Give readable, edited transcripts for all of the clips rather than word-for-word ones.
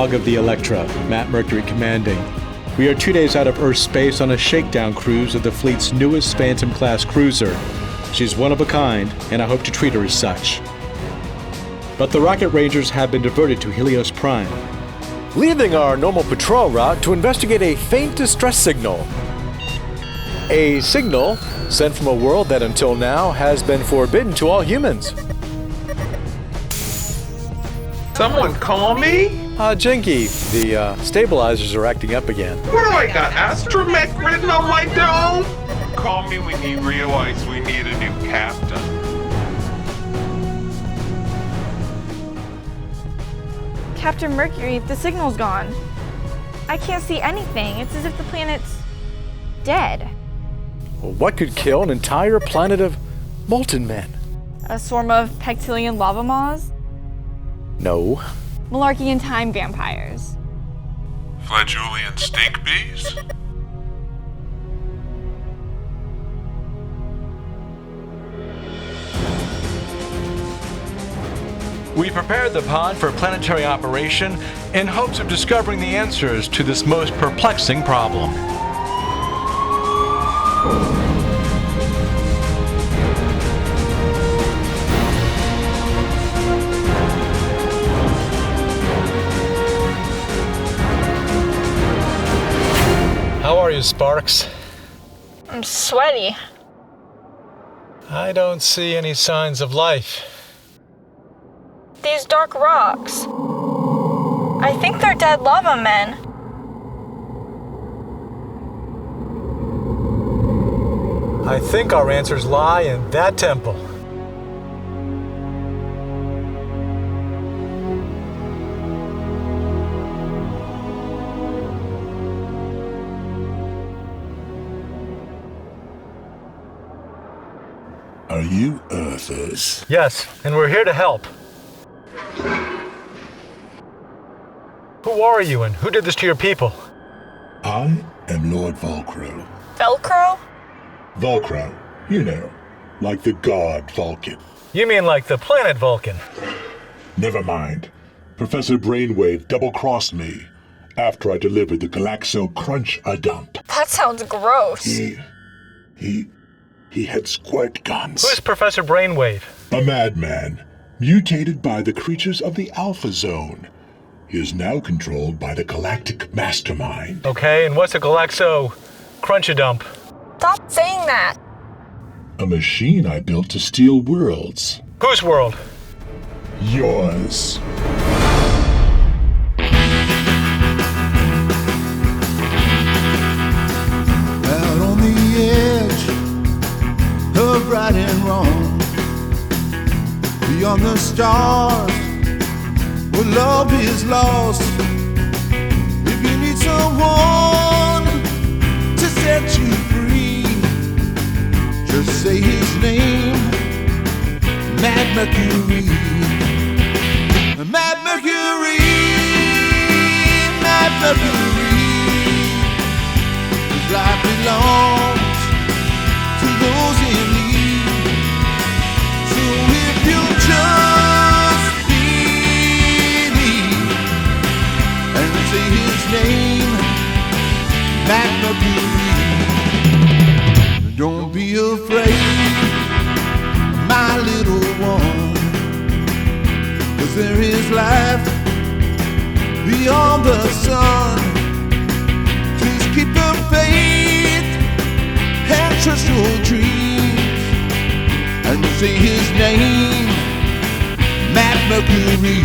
log of the Electra, Matt Mercury commanding. We are 2 days out of Earth's space on a shakedown cruise of the fleet's newest Phantom-class cruiser. She's one of a kind, and I hope to treat her as such. But the Rocket Rangers have been diverted to Helios Prime, leaving our normal patrol route to investigate a faint distress signal. A signal sent from a world that until now has been forbidden to all humans. Someone call me? Jinky, the stabilizers are acting up again. What do I got, astromech written on my dome? Call me when you realize we need a new captain. Captain Mercury, the signal's gone. I can't see anything. It's as if the planet's dead. Well, what could kill an entire planet of molten men? A swarm of Pectilian lava maws? No. Malarkey time vampires? Flagellian stink bees? We prepared the pod for planetary operation in hopes of discovering the answers to this most perplexing problem. How are you, Sparks? I'm sweaty. I don't see any signs of life. These dark rocks. I think they're dead lava men. I think our answers lie in that temple. Are you Earthers? Yes, and we're here to help. Who are you and who did this to your people? I am Lord Volcro. Velcro? Volcro, you know, like the god Vulcan. You mean like the planet Vulcan? Never mind. Professor Brainwave double-crossed me after I delivered the Galaxo Crunch a dump. That sounds gross. He had squirt guns. Who's Professor Brainwave? A madman, mutated by the creatures of the Alpha Zone. He is now controlled by the Galactic Mastermind. Okay, and what's a Galaxo Crunch-a-Dump? Stop saying that. A machine I built to steal worlds. Whose world? Yours. Out on the edge of right and wrong, beyond the stars, where love is lost. If you need someone to set you free, just say his name, Matt Mercury. Matt Mercury, Matt Mercury. His life belongs to those in need. So if you just believe and say his name, Matt Mercury. Don't be afraid, my little one, 'cause there is life beyond the sun. Just keep the faith and trust your dreams and say his name, Matt Mercury.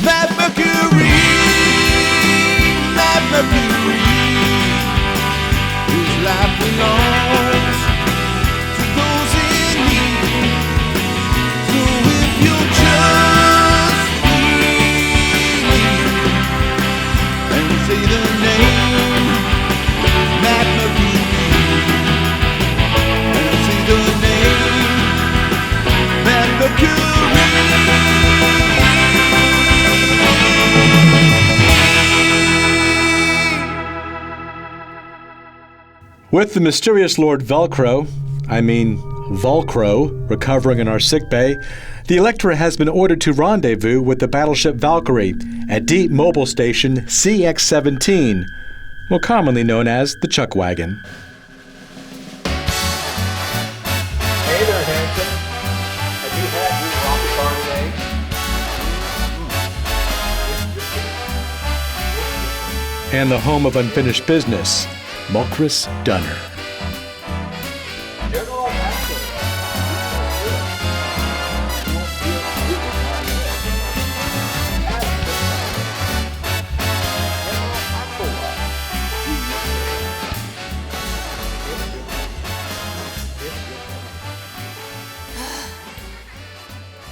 Matt Mercury, Matt Mercury. With the mysterious Lord Velcro, Volcro, recovering in our sickbay, the Electra has been ordered to rendezvous with the battleship Valkyrie at Deep Mobile Station CX-17, more commonly known as the Chuck Wagon. Hey there, handsome. Have you had your rocket bar today? And the home of unfinished business, Mulkress Dunner.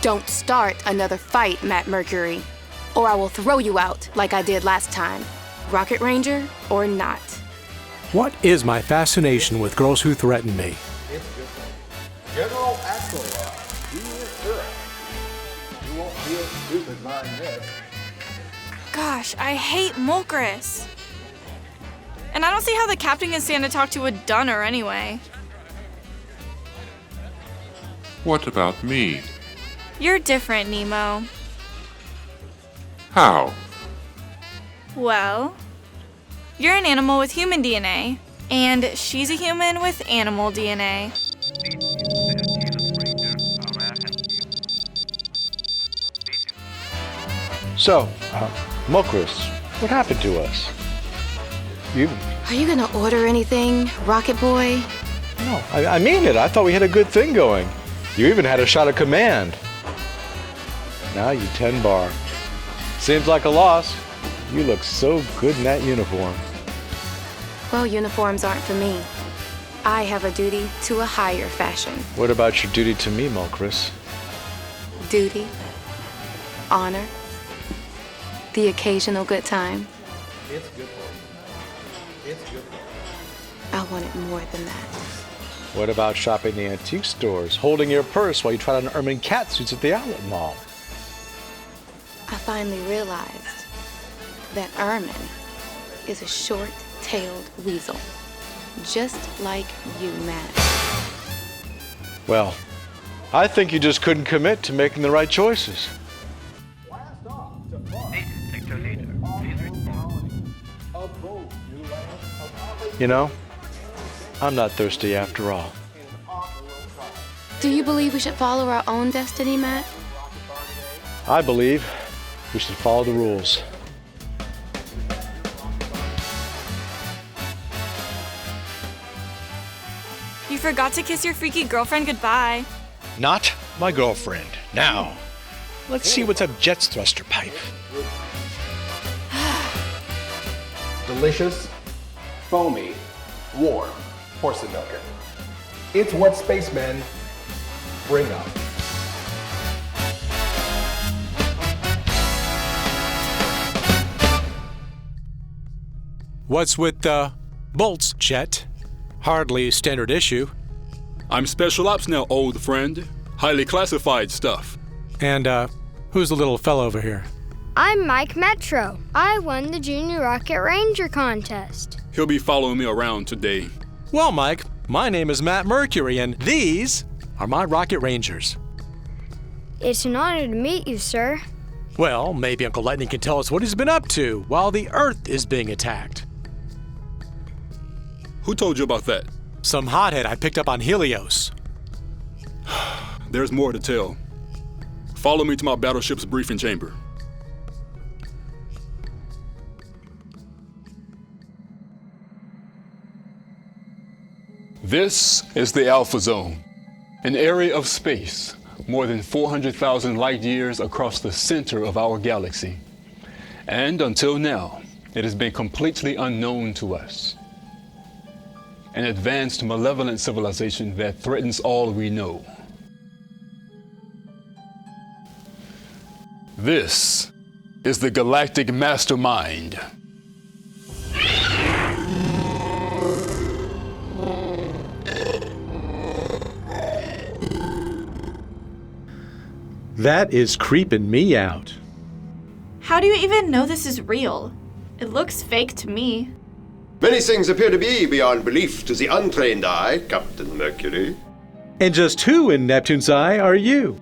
Don't start another fight, Matt Mercury, or I will throw you out like I did last time. Rocket Ranger or not. What is my fascination with girls who threaten me? General Axelrod, he is correct. You won't feel stupid buying this. Gosh, I hate Mulkress. And I don't see how the captain can stand to talk to a Dunner anyway. What about me? You're different, Nemo. How? Well, you're an animal with human DNA, and she's a human with animal DNA. So, Mulkress, what happened to us? Are you gonna order anything, Rocket Boy? No, I mean it. I thought we had a good thing going. You even had a shot of command. Now you 10-bar. Seems like a loss. You look so good in that uniform. Well, uniforms aren't for me. I have a duty to a higher fashion. What about your duty to me, Mulkress? Duty, honor, the occasional good time. It's good for you. It's good for you. I wanted more than that. What about shopping the antique stores, holding your purse while you tried on ermine catsuits at the outlet mall? I finally realized that ermine is a short-tailed weasel, just like you, Matt. Well, I think you just couldn't commit to making the right choices. You know, I'm not thirsty after all. Do you believe we should follow our own destiny, Matt? I believe we should follow the rules. You forgot to kiss your freaky girlfriend goodbye. Not my girlfriend. Now, let's see what's up Jet's thruster pipe. Delicious, foamy, warm porcelain milk. It's what spacemen bring up. What's with the bolts, Jet? Hardly standard issue. I'm Special Ops now, old friend. Highly classified stuff. And, who's the little fellow over here? I'm Mike Metro. I won the Junior Rocket Ranger contest. He'll be following me around today. Well, Mike, my name is Matt Mercury, and these are my Rocket Rangers. It's an honor to meet you, sir. Well, maybe Uncle Lightning can tell us what he's been up to while the Earth is being attacked. Who told you about that? Some hothead I picked up on Helios. There's more to tell. Follow me to my battleship's briefing chamber. This is the Alpha Zone, an area of space more than 400,000 light years across the center of our galaxy. And until now, it has been completely unknown to us. An advanced, malevolent civilization that threatens all we know. This is the Galactic Mastermind. That is creeping me out. How do you even know this is real? It looks fake to me. Many things appear to be beyond belief to the untrained eye, Captain Mercury. And just who in Neptune's eye are you?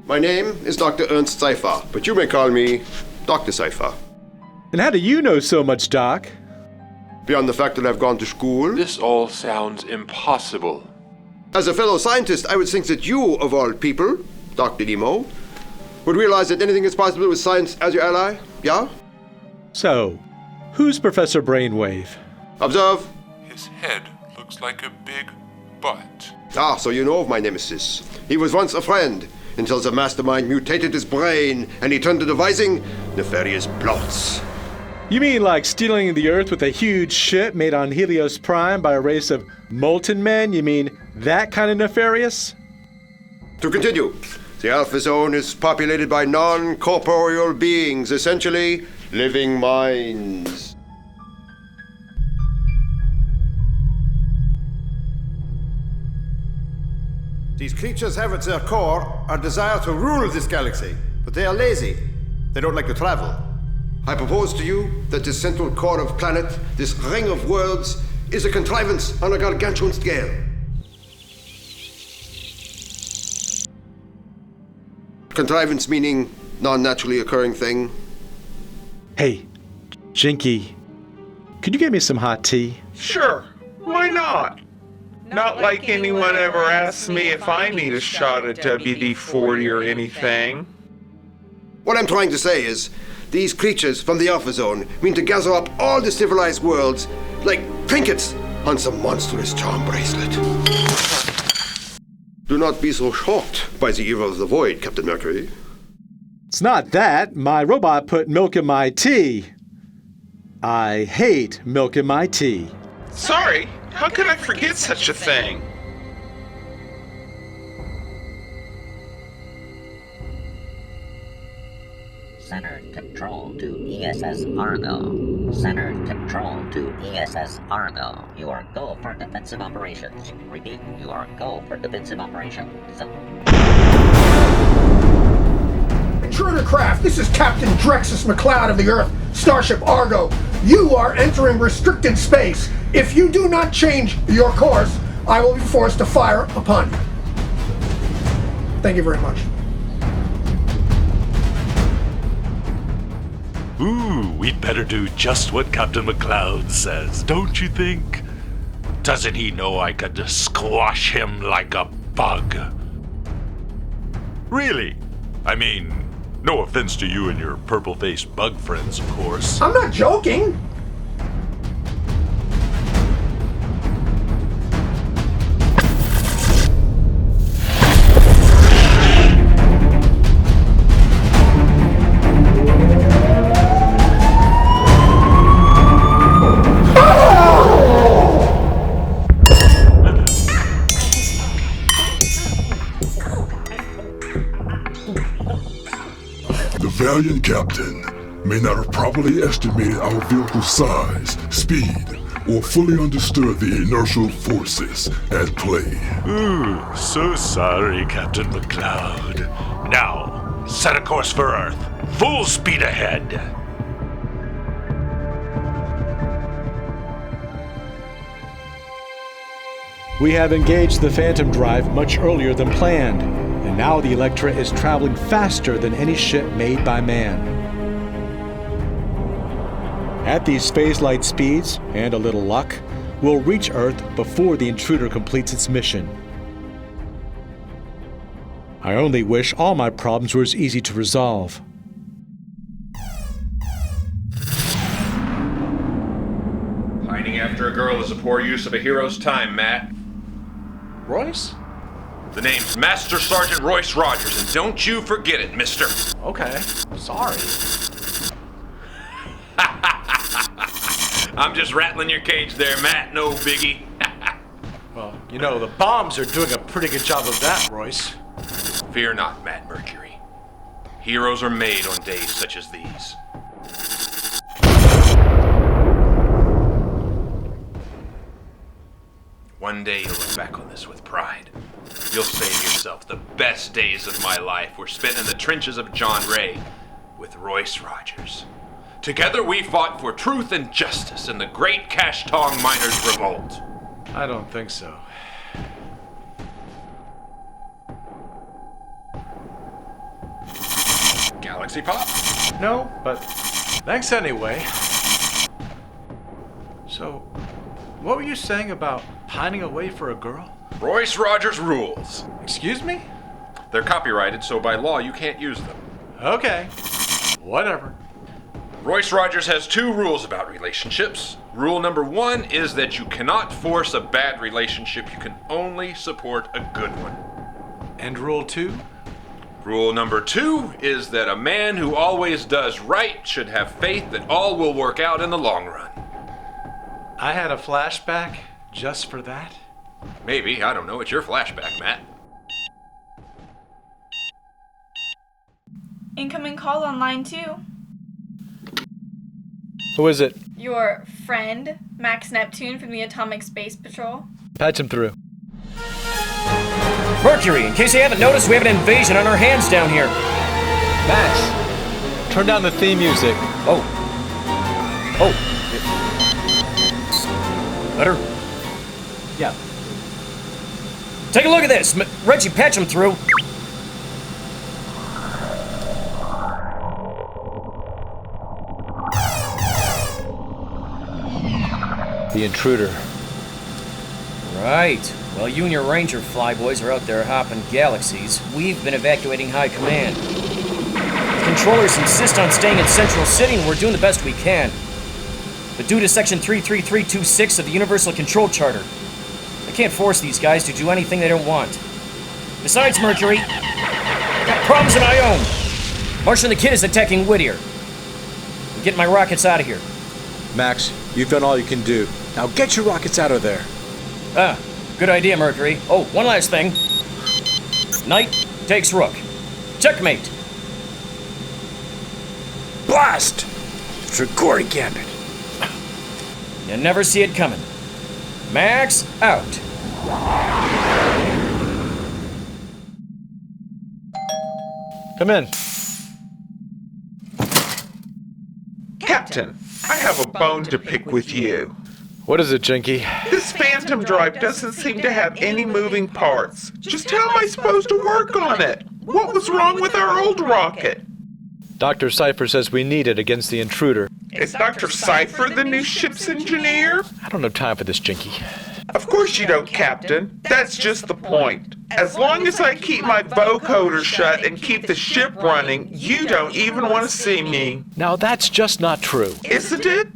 My name is Dr. Ernst Cypher, but you may call me Dr. Cypher. And how do you know so much, Doc? Beyond the fact that I've gone to school. This all sounds impossible. As a fellow scientist, I would think that you, of all people, Dr. Nemo, would realize that anything is possible with science as your ally, yeah? So, who's Professor Brainwave? Observe. His head looks like a big butt. Ah, so you know of my nemesis. He was once a friend, until the mastermind mutated his brain and he turned to devising nefarious plots. You mean like stealing the Earth with a huge ship made on Helios Prime by a race of molten men? You mean that kind of nefarious? To continue, the Alpha Zone is populated by non-corporeal beings, essentially living minds. These creatures have at their core a desire to rule this galaxy, but they are lazy. They don't like to travel. I propose to you that this central core of planet, this ring of worlds, is a contrivance on a gargantuan scale. Contrivance meaning non-naturally occurring thing. Hey, Jinky, could you get me some hot tea? Sure, why not? Not like anyone ever asks me if I need a shot of WD-40 or anything. What I'm trying to say is, these creatures from the Alpha Zone mean to gather up all the civilized worlds like trinkets on some monstrous charm bracelet. Do not be so shocked by the evil of the void, Captain Mercury. It's not that. My robot put milk in my tea. I hate milk in my tea. Sorry, how could I forget such a thing? Center control to ESS Argo. Center control to ESS Argo. You are go for defensive operations. Repeat, you are go for defensive operations. Intruder craft, this is Captain Drexus McCloud of the Earth, Starship Argo. You are entering restricted space. If you do not change your course, I will be forced to fire upon you. Thank you very much. Ooh, we'd better do just what Captain McCloud says, don't you think? Doesn't he know I could squash him like a bug? Really? I mean, no offense to you and your purple-faced bug friends, of course. I'm not joking. The valiant captain may not have properly estimated our vehicle's size, speed, or fully understood the inertial forces at play. Ooh, so sorry, Captain McCloud. Now, set a course for Earth. Full speed ahead. We have engaged the Phantom Drive much earlier than planned, and now the Electra is traveling faster than any ship made by man. At these space light speeds, and a little luck, we'll reach Earth before the intruder completes its mission. I only wish all my problems were as easy to resolve. Pining after a girl is a poor use of a hero's time, Matt. Royce? The name's Master Sergeant Royce Rogers, and don't you forget it, mister. Okay, sorry. I'm just rattling your cage there, Matt, no biggie. Well, you know, the bombs are doing a pretty good job of that, Royce. Fear not, Matt Mercury. Heroes are made on days such as these. One day you'll look back on this with pride. You'll say to yourself, the best days of my life were spent in the trenches of John Ray with Royce Rogers. Together we fought for truth and justice in the great Cash-Tong Miners' Revolt. I don't think so. Galaxy Pop? No, but thanks anyway. So, what were you saying about pining away for a girl? Royce Rogers rules. Excuse me? They're copyrighted, so by law you can't use them. Okay. Whatever. Royce Rogers has 2 rules about relationships. Rule number 1 is that you cannot force a bad relationship. You can only support a good one. And rule 2? Rule number 2 is that a man who always does right should have faith that all will work out in the long run. I had a flashback just for that? Maybe, I don't know. It's your flashback, Matt. Incoming call on line 2. Who is it? Your friend, Max Neptune from the Atomic Space Patrol. Patch him through. Mercury, in case you haven't noticed, we have an invasion on our hands down here. Max, turn down the theme music. Oh. Better? Yeah. Take a look at this. Reggie, patch him through. The intruder. Right. Well, you and your Ranger flyboys are out there hopping galaxies. We've been evacuating High Command. The controllers insist on staying in Central City, and we're doing the best we can. But due to Section 33326 of the Universal Control Charter, I can't force these guys to do anything they don't want. Besides, Mercury, I got problems of my own. Martian the Kid is attacking Whittier. I'm getting my rockets out of here. Max, you've done all you can do. Now get your rockets out of there. Good idea, Mercury. Oh, one last thing. Knight takes Rook. Checkmate. Blast! Trigori Gambit. You never see it coming. Max out. Come in. Captain, I have a bone to pick with you. What is it, Jinky? This phantom drive doesn't seem to have any moving parts. Just how am I supposed to work on it? What was wrong with our old rocket? Dr. Cypher says we need it against the intruder. Is Dr. Cypher the new ship's engineer? I don't have time for this, Jinky. Of course you don't, Captain. That's just the point. As long as I keep my vocoder shut and keep the ship running, you don't even want to see me. Now that's just not true. Isn't it?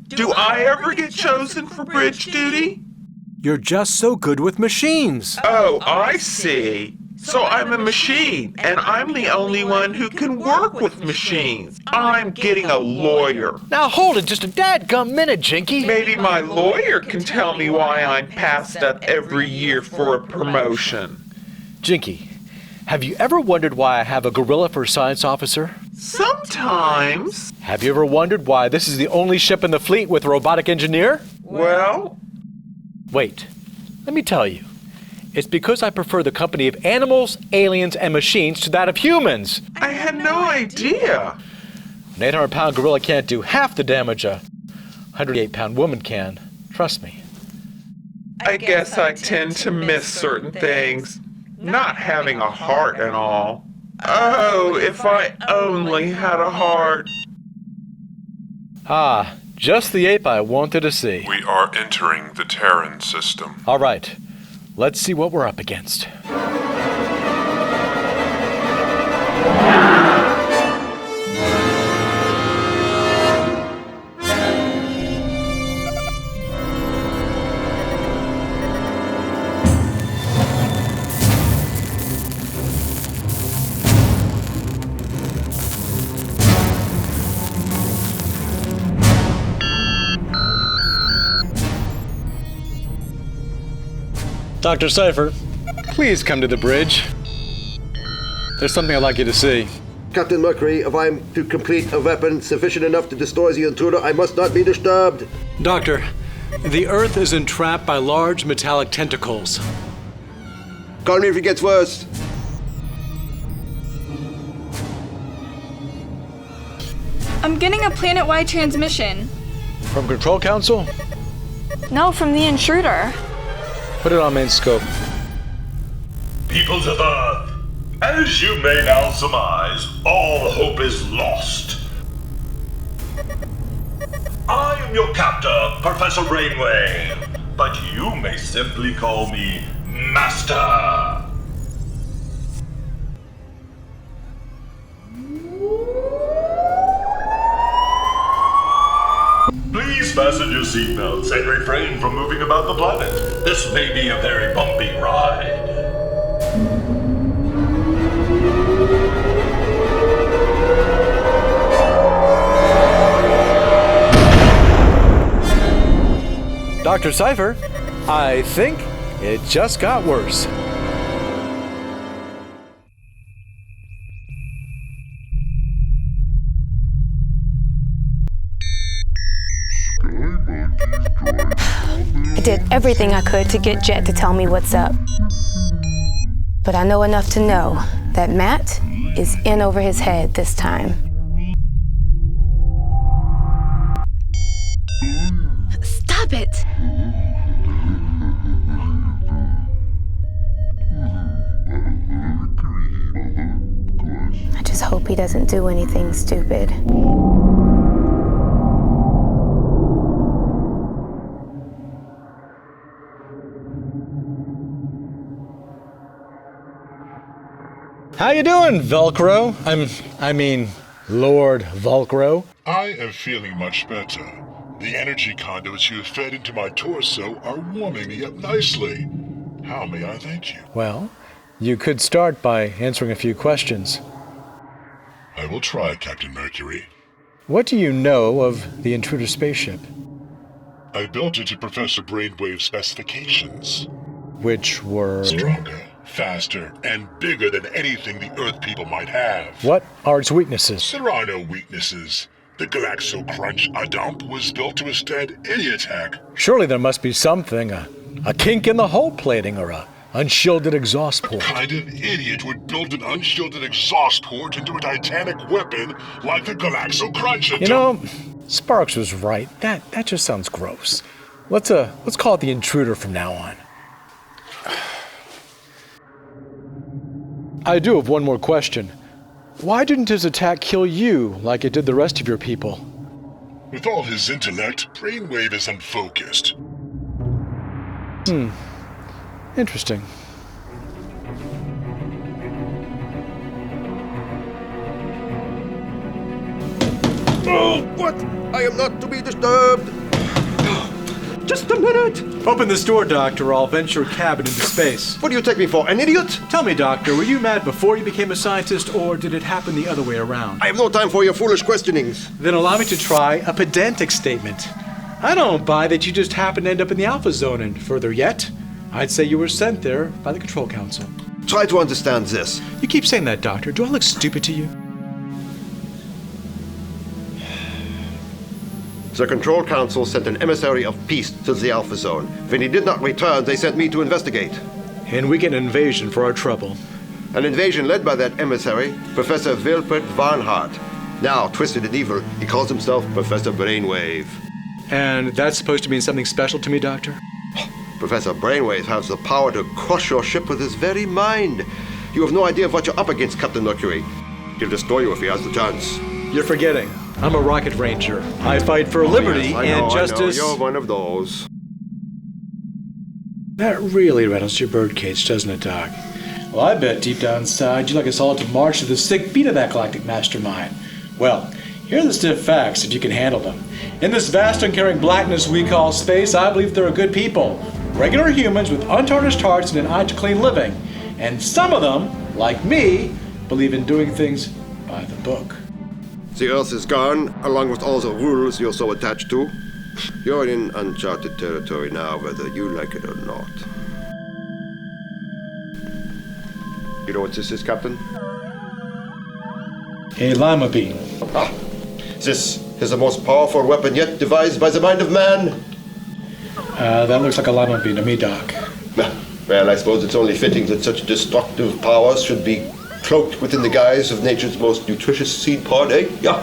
Do I ever get chosen for bridge duty? You're just so good with machines. Oh, I see. So I'm a machine, and I'm the only one who can work with machines. I'm getting a lawyer. Now hold it just a dadgum minute, Jinky. Maybe my lawyer can tell me why I'm passed up every year for a promotion. Jinky, have you ever wondered why I have a gorilla for science officer? Sometimes. Have you ever wondered why this is the only ship in the fleet with a robotic engineer? Well? Wait, let me tell you. It's because I prefer the company of animals, aliens, and machines to that of humans. I had no idea. An 800-pound gorilla can't do half the damage a 108-pound woman can. Trust me. I guess I tend to miss certain things. Not having a heart and all. Oh, if I only had a heart. Ah, just the ape I wanted to see. We are entering the Terran system. All right. Let's see what we're up against. Dr. Cypher, please come to the bridge. There's something I'd like you to see. Captain Mercury, if I'm to complete a weapon sufficient enough to destroy the intruder, I must not be disturbed. Doctor, the Earth is entrapped by large metallic tentacles. Call me if it gets worse. I'm getting a planet-wide transmission. From Control Council? No, from the intruder. Put it on main scope. Peoples of Earth, as you may now surmise, all hope is lost. I am your captor, Professor Brainwave, but you may simply call me Master. Please fasten your seatbelts and refrain from moving about the planet. This may be a very bumpy ride. Dr. Cyfer, I think it just got worse. I did everything I could to get Jet to tell me what's up. But I know enough to know that Matt is in over his head this time. Stop it! I just hope he doesn't do anything stupid. How you doing, Velcro? I mean, Lord Velcro. I am feeling much better. The energy conduits you have fed into my torso are warming me up nicely. How may I thank you? Well, you could start by answering a few questions. I will try, Captain Mercury. What do you know of the intruder spaceship? I built it to Professor Brainwave's specifications. Which were... Stronger, faster, and bigger than anything the Earth people might have. What are its weaknesses? There are no weaknesses. The Galaxo Crunch A-Dump was built to withstand any attack. Surely there must be something, a kink in the hull plating or a unshielded exhaust port. What kind of idiot would build an unshielded exhaust port into a titanic weapon like the Galaxo Crunch A-Dump? You know, Sparks was right. That just sounds gross. Let's call it the intruder from now on. I do have one more question. Why didn't his attack kill you like it did the rest of your people? With all his intellect, Brainwave is unfocused. Interesting. Oh, what? I am not to be disturbed. Just a minute. Open this door, Doctor, or I'll venture a cabin into space. What do you take me for, an idiot? Tell me, Doctor, were you mad before you became a scientist, or did it happen the other way around? I have no time for your foolish questionings. Then allow me to try a pedantic statement. I don't buy that you just happened to end up in the Alpha Zone, and further yet, I'd say you were sent there by the Control Council. Try to understand this. You keep saying that, Doctor. Do I look stupid to you? The Control Council sent an emissary of peace to the Alpha Zone. When he did not return, they sent me to investigate. And we get an invasion for our trouble. An invasion led by that emissary, Professor Wilfred Varnhart. Now, twisted and evil, he calls himself Professor Brainwave. And that's supposed to mean something special to me, Doctor? Professor Brainwave has the power to crush your ship with his very mind. You have no idea of what you're up against, Captain Mercury. He'll destroy you if he has the chance. You're forgetting. I'm a rocket ranger. I fight for liberty and justice. I know. You're one of those. That really rattles your birdcage, doesn't it, Doc? Well, I bet deep down inside you'd like us all to march to the sick beat of that galactic mastermind. Well, here are the stiff facts, if you can handle them. In this vast uncaring blackness we call space, I believe there are good people. Regular humans with untarnished hearts and an eye to clean living. And some of them, like me, believe in doing things by the book. The Earth is gone, along with all the rules you're so attached to. You're in uncharted territory now, whether you like it or not. You know what this is, Captain? A Lima Bean. This is the most powerful weapon yet devised by the mind of man. That looks like a Lima Bean to me, Doc. Well, I suppose it's only fitting that such destructive powers should be cloaked within the guise of nature's most nutritious seed pod, eh? Yeah.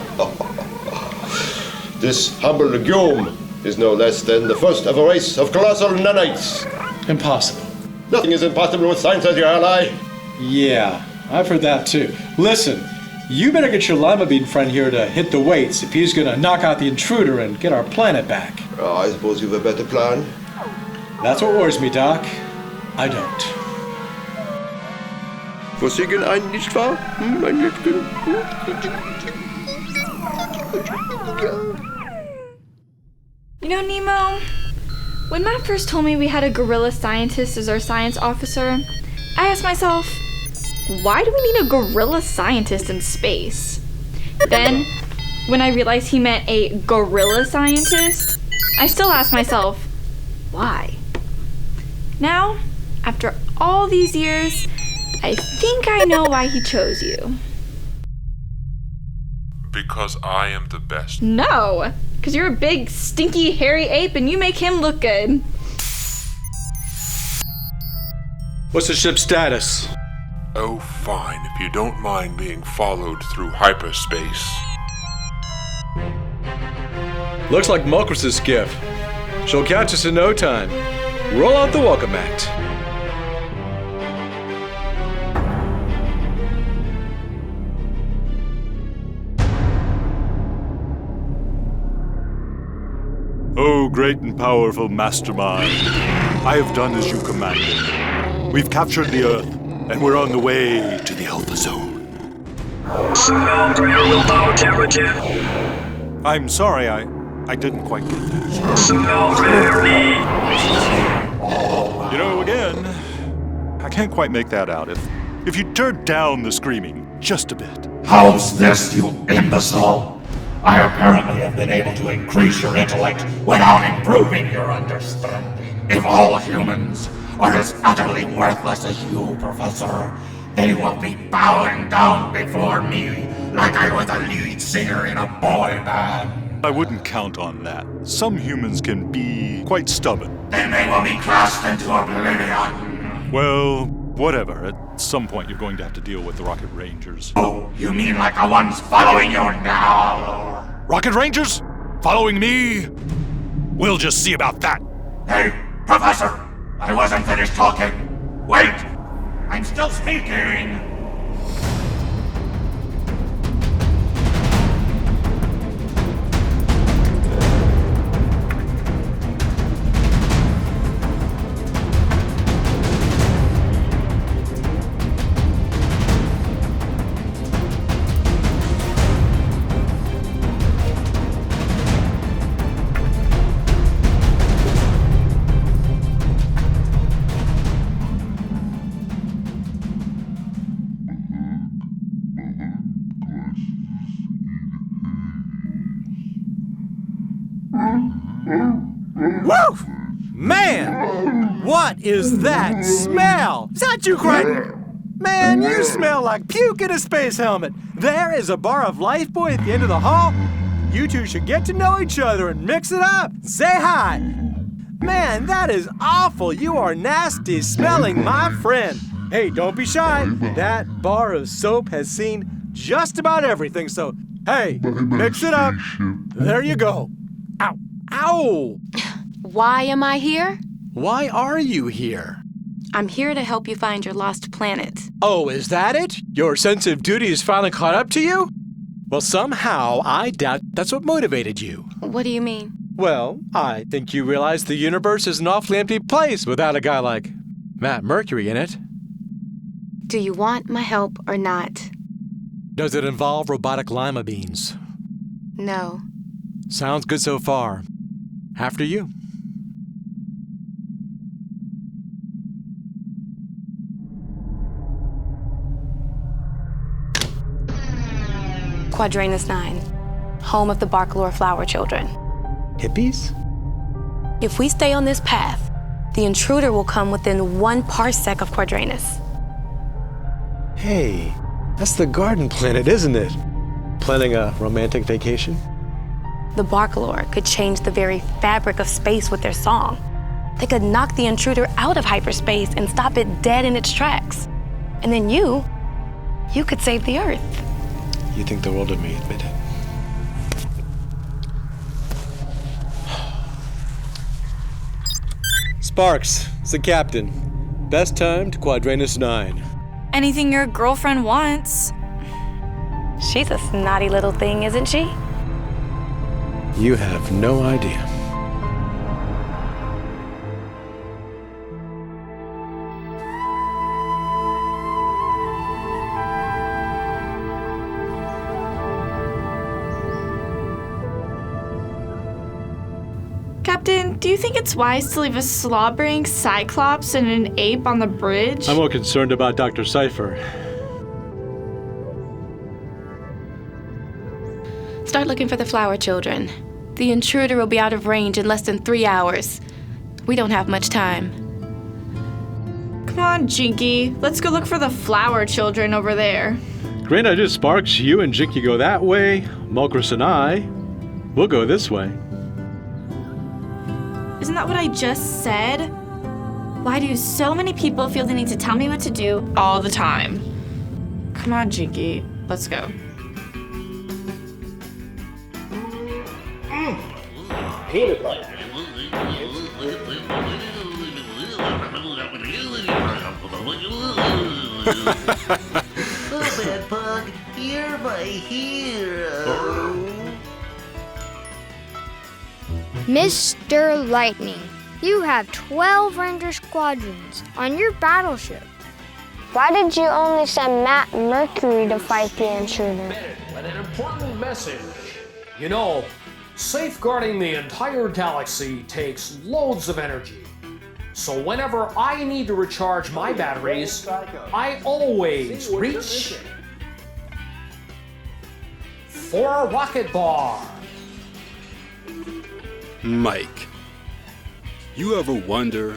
This humble legume is no less than the first of a race of colossal nanites. Impossible. Nothing is impossible with science as your ally. Yeah, I've heard that too. Listen, you better get your Lima Bean friend here to hit the weights if he's gonna knock out the intruder and get our planet back. Oh, I suppose you've a better plan. That's what worries me, Doc. I don't. Versiegen ein, nicht wahr? Mein Liebchen. You know, Nemo, when Matt first told me we had a gorilla scientist as our science officer, I asked myself, why do we need a gorilla scientist in space? Then, when I realized he meant a gorilla scientist, I still ask myself, why? Now, after all these years, I think I know why he chose you. Because I am the best. No, because you're a big, stinky, hairy ape and you make him look good. What's the ship's status? Oh, fine, if you don't mind being followed through hyperspace. Looks like Mulkress's skiff. She'll catch us in no time. Roll out the welcome mat. Oh, great and powerful mastermind, I have done as you commanded. We've captured the Earth, and we're on the way to the Alpha Zone. I'm sorry, I didn't quite get that. You know, again, I can't quite make that out. If you turn down the screaming just a bit. How's this, you imbecile? I apparently have been able to increase your intellect without improving your understanding. If all humans are as utterly worthless as you, Professor, they will be bowing down before me like I was a lead singer in a boy band. I wouldn't count on that. Some humans can be quite stubborn. Then they will be cast into oblivion. Well, whatever. At some point you're going to have to deal with the Rocket Rangers. Oh, you mean like the ones following you now? Rocket Rangers? Following me? We'll just see about that. Hey, Professor! I wasn't finished talking. Wait! I'm still speaking! Woo! Man! What is that smell? Is that you, Crichton? Man, you smell like puke in a space helmet. There is a bar of Life Boy at the end of the hall. You two should get to know each other and mix it up. Say hi. Man, that is awful. You are nasty smelling, my friend. Hey, don't be shy. That bar of soap has seen just about everything, so hey, mix it up. There you go. Ow. Ow! Why am I here? Why are you here? I'm here to help you find your lost planet. Oh, is that it? Your sense of duty has finally caught up to you? Well, somehow I doubt that's what motivated you. What do you mean? Well, I think you realize the universe is an awfully empty place without a guy like Matt Mercury in it. Do you want my help or not? Does it involve robotic Lima Beans? No. Sounds good so far. After you. Quadranus 9, home of the Barkalore flower children. Hippies? If we stay on this path, the intruder will come within 1 parsec of Quadranus. Hey, that's the garden planet, isn't it? Planning a romantic vacation? The Barkalore could change the very fabric of space with their song. They could knock the intruder out of hyperspace and stop it dead in its tracks. And then you could save the Earth. You think the world of me admit it? Sparks, it's the captain. Best time to Quadranus 9. Anything your girlfriend wants. She's a snotty little thing, isn't she? You have no idea. Captain, do you think it's wise to leave a slobbering Cyclops and an ape on the bridge? I'm more concerned about Dr. Cyfer. Start looking for the flower children. The intruder will be out of range in less than 3 hours. We don't have much time. Come on, Jinky. Let's go look for the flower children over there. Great idea, Sparks. You and Jinky go that way. Mulkress and I, we'll go this way. Isn't that what I just said? Why do so many people feel the need to tell me what to do all the time? Come on, Jinky. Let's go. Peanut butter. Oh, Bad Bug, you're my hero. Mr. Lightning, you have 12 Ranger squadrons on your battleship. Why did you only send Matt Mercury to fight the intruder? With an important message. You know, safeguarding the entire galaxy takes loads of energy. So whenever I need to recharge my batteries, I always reach for a rocket bar. Mike, you ever wonder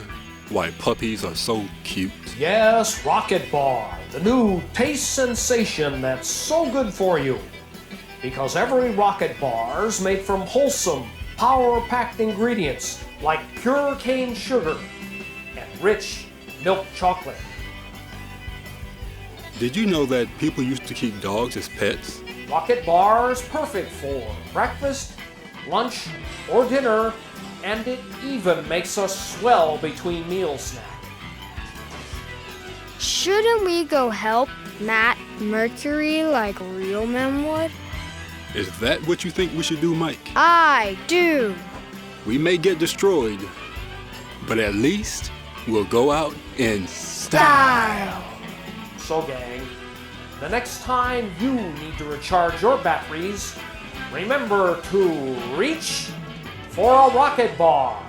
why puppies are so cute? Yes, Rocket Bar, the new taste sensation that's so good for you. Because every Rocket Bar is made from wholesome, power-packed ingredients like pure cane sugar and rich milk chocolate. Did you know that people used to keep dogs as pets? Rocket Bar is perfect for breakfast, lunch, or dinner, and it even makes us swell between meal snacks. Shouldn't we go help Matt Mercury like real men would? Is that what you think we should do, Mike? I do. We may get destroyed, but at least we'll go out in style. So gang, the next time you need to recharge your batteries, remember to reach for a rocket bar.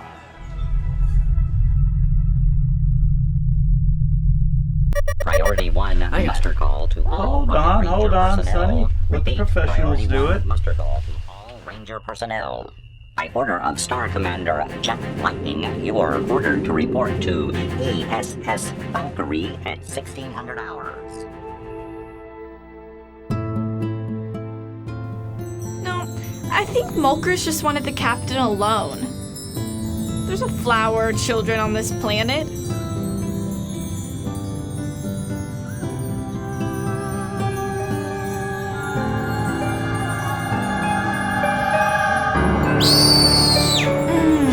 Priority 1, muster call to all Hold on, personnel. Sonny. Let the Repeat, professionals priority do 1, it. Muster call to all Ranger personnel. By order of Star Commander Jet Lightning, you are ordered to report to ESS Valkyrie at 1600 hours. I think Mulkress just wanted the captain alone. There's no flower children on this planet.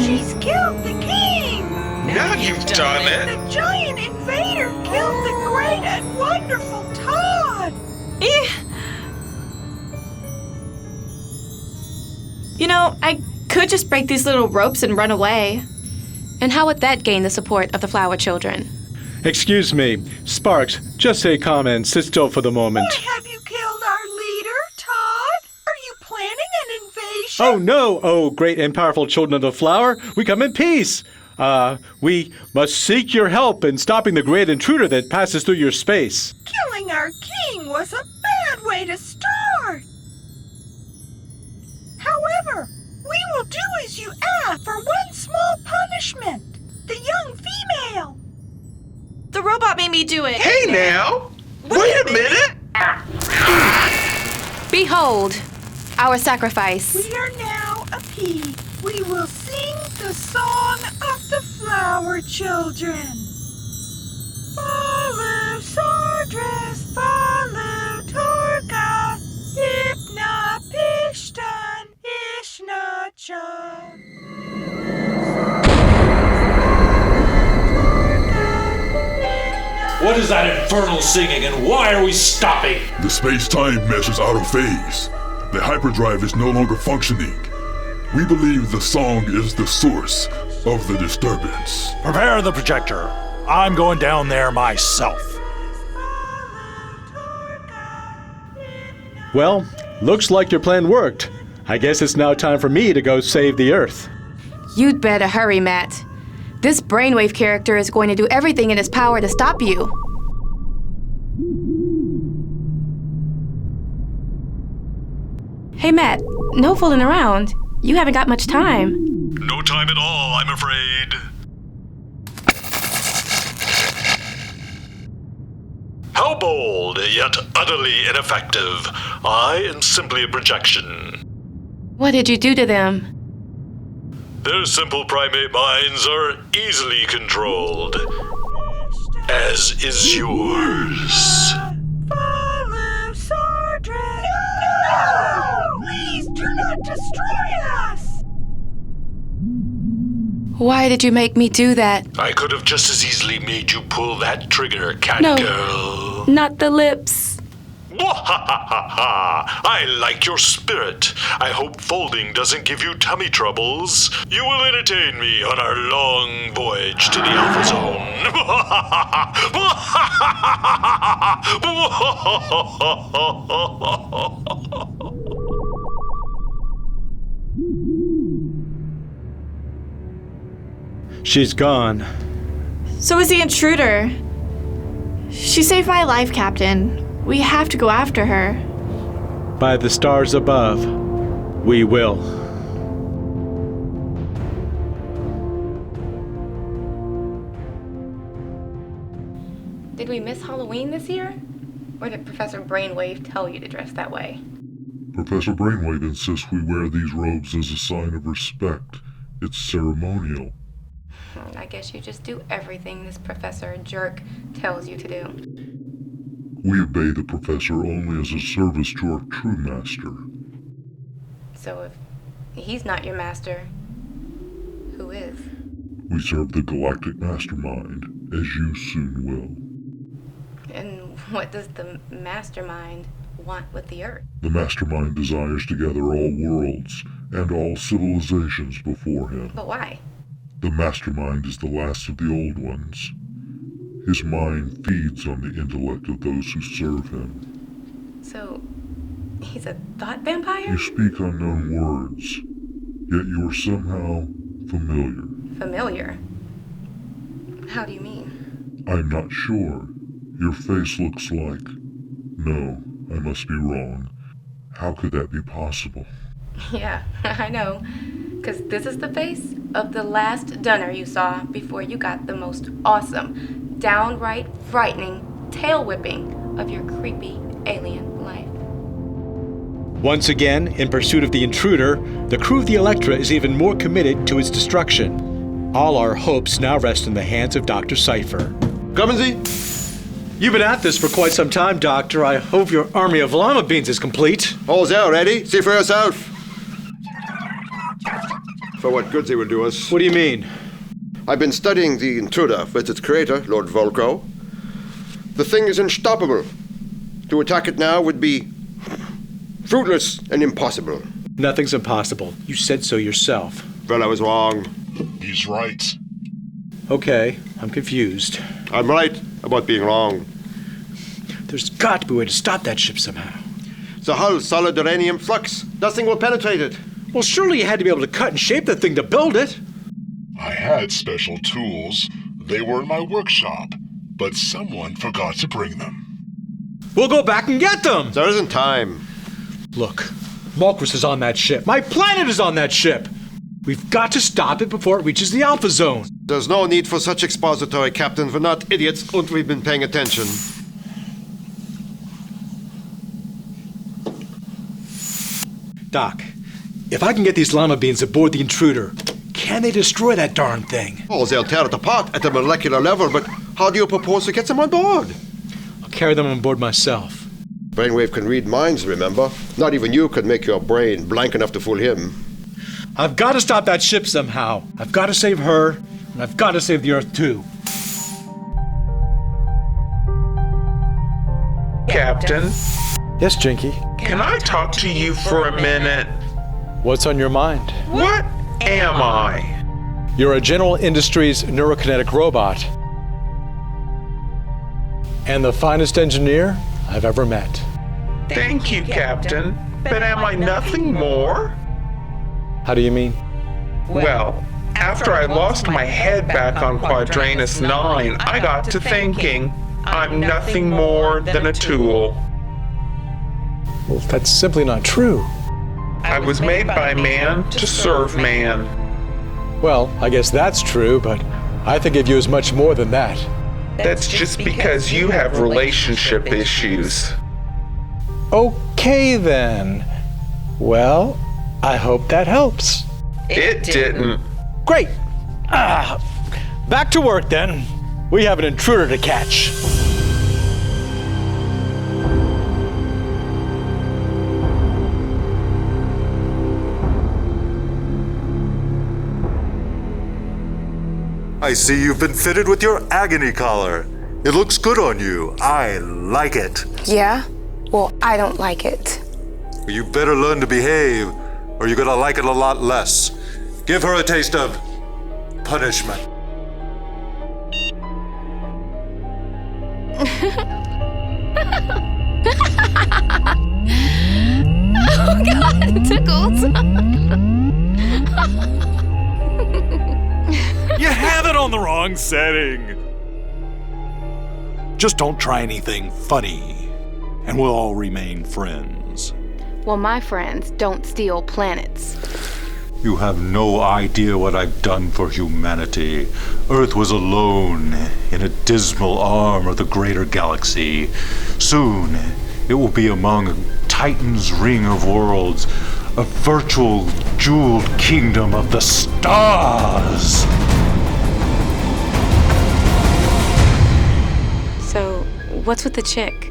She's killed the king! Now you've done it! The giant invader killed the great and wonderful Todd! You know, I could just break these little ropes and run away. And how would that gain the support of the flower children? Excuse me, Sparks, just say calm and sit still for the moment. Why have you killed our leader, Todd? Are you planning an invasion? Oh no, oh great and powerful children of the flower, we come in peace. We must seek your help in stopping the great intruder that passes through your space. Killing our king was a bad way to start. However, we will do as you ask for one small punishment. The young female. The robot made me do it. Hey now! Wait a minute! Behold, our sacrifice. We are now appeased. We will sing the song of the flower children. Follow Sardras, follow Torka, Hypna, Pishtan, Ishna, Cha. What is that infernal singing, and why are we stopping? The space-time mesh is out of phase. The hyperdrive is no longer functioning. We believe the song is the source of the disturbance. Prepare the projector. I'm going down there myself. Well, looks like your plan worked. I guess it's now time for me to go save the Earth. You'd better hurry, Matt. This Brainwave character is going to do everything in his power to stop you. Hey, Matt, no fooling around. You haven't got much time. No time at all, I'm afraid. How bold, yet utterly ineffective. I am simply a projection. What did you do to them? Their simple primate minds are easily controlled, as is yours. Follow Sardra! No! Please do not destroy us! Why did you make me do that? I could have just as easily made you pull that trigger, cat No. girl. Not the lips. I like your spirit. I hope folding doesn't give you tummy troubles. You will entertain me on our long voyage to the Alpha Zone. She's gone. So is the intruder. She saved my life, Captain. We have to go after her. By the stars above, we will. Did we miss Halloween this year? Or did Professor Brainwave tell you to dress that way? Professor Brainwave insists we wear these robes as a sign of respect. It's ceremonial. I guess you just do everything this Professor Jerk tells you to do. We obey the Professor only as a service to our true master. So if he's not your master, who is? We serve the Galactic Mastermind, as you soon will. And what does the Mastermind want with the Earth? The Mastermind desires to gather all worlds and all civilizations before him. But why? The Mastermind is the last of the old ones. His mind feeds on the intellect of those who serve him. So, he's a thought vampire? You speak unknown words, yet you are somehow familiar. Familiar? How do you mean? I'm not sure. Your face looks like... No, I must be wrong. How could that be possible? Yeah, I know. Because this is the face of the last Dunner you saw before you got the most awesome, downright frightening tail whipping of your creepy alien life. Once again, in pursuit of the intruder, the crew of the Electra is even more committed to its destruction. All our hopes now rest in the hands of Dr. Cypher. Clemency? You've been at this for quite some time, Doctor. I hope your army of Lima Beans is complete. All's out, Eddie. See for yourself. For what good they will do us. What do you mean? I've been studying the intruder with its creator, Lord Volko. The thing is unstoppable. To attack it now would be fruitless and impossible. Nothing's impossible. You said so yourself. Well, I was wrong. He's right. Okay, I'm confused. I'm right about being wrong. There's got to be a way to stop that ship somehow. The hull's solid uranium flux. Nothing will penetrate it. Well, surely you had to be able to cut and shape the thing to build it. I had special tools. They were in my workshop, but someone forgot to bring them. We'll go back and get them! There isn't time. Look, Mulkress is on that ship. My planet is on that ship! We've got to stop it before it reaches the Alpha Zone. There's no need for such expository, Captain. We're not idiots, and we've been paying attention. Doc, if I can get these Lima Beans aboard the intruder, can they destroy that darn thing? Oh, they'll tear it apart at the molecular level, but how do you propose to get them on board? I'll carry them on board myself. Brainwave can read minds, remember? Not even you could make your brain blank enough to fool him. I've got to stop that ship somehow. I've got to save her, and I've got to save the Earth too. Captain. Yes, Jinky? Can I talk to you for a minute? What's on your mind? What am I? You're a General Industries neurokinetic robot. And the finest engineer I've ever met. Thank you, Captain. But am I nothing more? How do you mean? Well, after I lost my head back on Quadranus 9, I got to thinking, I'm nothing more than a tool. Well, that's simply not true. I was made by man to serve man. Well, I guess that's true, but I think of you as much more than that. That's just because you have relationship issues. Okay, then. Well, I hope that helps. It didn't. Great. Back to work, then. We have an intruder to catch. I see you've been fitted with your agony collar. It looks good on you. I like it. Yeah? Well, I don't like it. You better learn to behave, or you're gonna like it a lot less. Give her a taste of punishment. Oh God, it tickles. You have it on the wrong setting. Just don't try anything funny, and we'll all remain friends. Well, my friends don't steal planets. You have no idea what I've done for humanity. Earth was alone in a dismal arm of the greater galaxy. Soon, it will be among Titan's ring of worlds, a virtual jeweled kingdom of the stars. So, what's with the chick?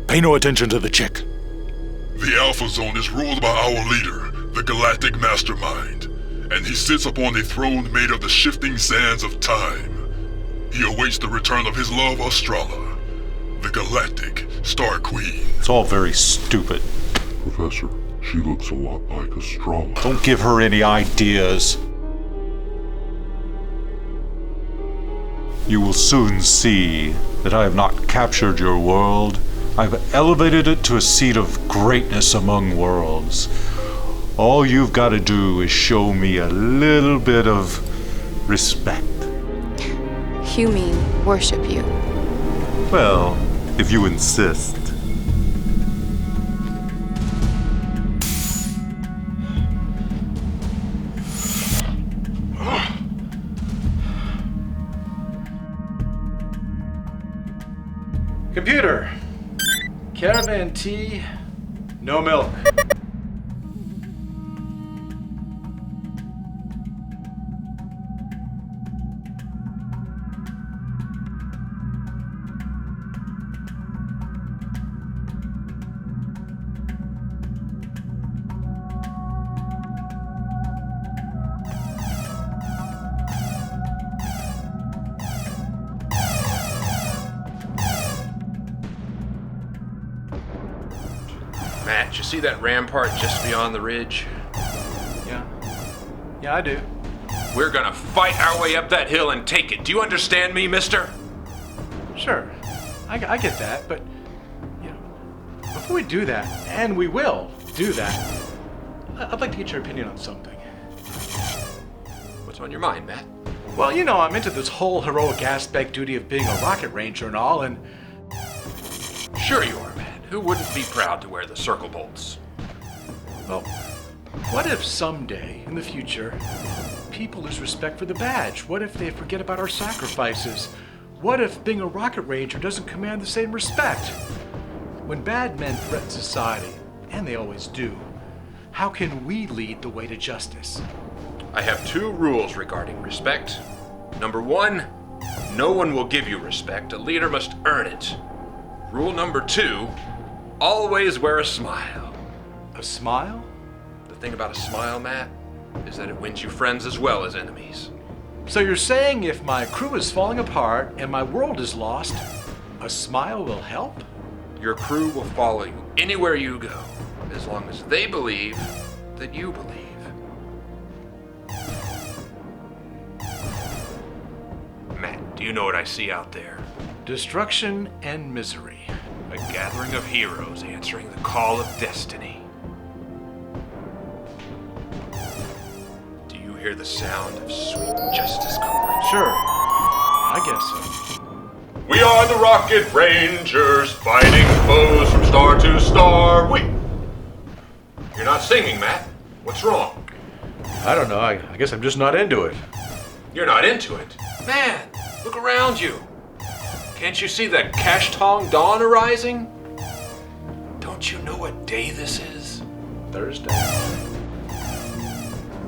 Pay no attention to the chick. The Alpha Zone is ruled by our leader, the Galactic Mastermind, and he sits upon a throne made of the shifting sands of time. He awaits the return of his love, Astrala, the Galactic Star Queen. It's all very stupid. Professor, she looks a lot like Astrala. Don't give her any ideas. You will soon see that I have not captured your world. I've elevated it to a seat of greatness among worlds. All you've got to do is show me a little bit of respect. You mean worship you? Well, if you insist. Computer. Caravan tea, no milk. Matt, you see that rampart just beyond the ridge? Yeah, I do. We're gonna fight our way up that hill and take it. Do you understand me, mister? Sure, I get that, but, you know, before we do that, and we will do that, I'd like to get your opinion on something. What's on your mind, Matt? Well, you know, I'm into this whole heroic aspect duty of being a rocket ranger and all, and... Sure you are, Matt. Who wouldn't be proud to wear the circle bolts? Well, what if someday, in the future, people lose respect for the badge? What if they forget about our sacrifices? What if being a rocket ranger doesn't command the same respect? When bad men threaten society, and they always do, how can we lead the way to justice? I have 2 rules regarding respect. Number 1, no one will give you respect. A leader must earn it. Rule number 2, always wear a smile. A smile? The thing about a smile, Matt, is that it wins you friends as well as enemies. So you're saying if my crew is falling apart and my world is lost, a A smile will help? Your crew will follow you anywhere you go, as long as they believe that you believe. Matt, do you know what I see out there? Destruction and misery. A gathering of heroes answering the call of destiny. Do you hear the sound of sweet justice calling? Sure. I guess so. We are the Rocket Rangers, fighting foes from star to star. You're not singing, Matt. What's wrong? I don't know. I guess I'm just not into it. You're not into it? Man, look around you. Can't you see the Cash-Tong dawn arising? Don't you know what day this is? Thursday.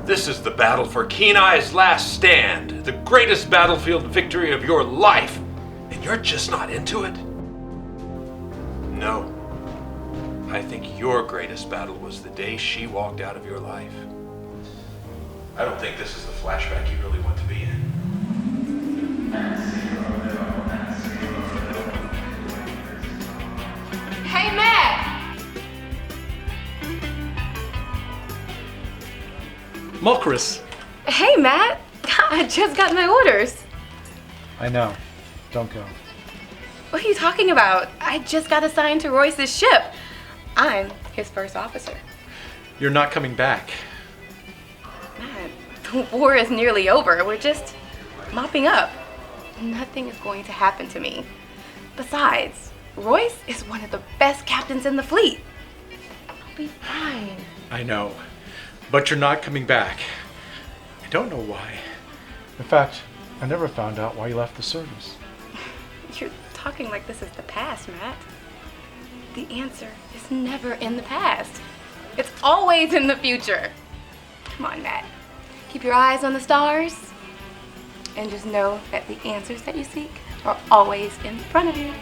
This is the battle for Kenai's last stand, the greatest battlefield victory of your life, and you're just not into it? No. I think your greatest battle was the day she walked out of your life. I don't think this is the flashback you really want to be in. Hey, Matt! Mulkress. Hey, Matt! I just got my orders. I know. Don't go. What are you talking about? I just got assigned to Royce's ship. I'm his first officer. You're not coming back. Matt, the war is nearly over. We're just mopping up. Nothing is going to happen to me. Besides, Royce is one of the best captains in the fleet. I'll be fine. I know. But you're not coming back. I don't know why. In fact, I never found out why you left the service. You're talking like this is the past, Matt. The answer is never in the past. It's always in the future. Come on, Matt. Keep your eyes on the stars. And just know that the answers that you seek are always in front of you.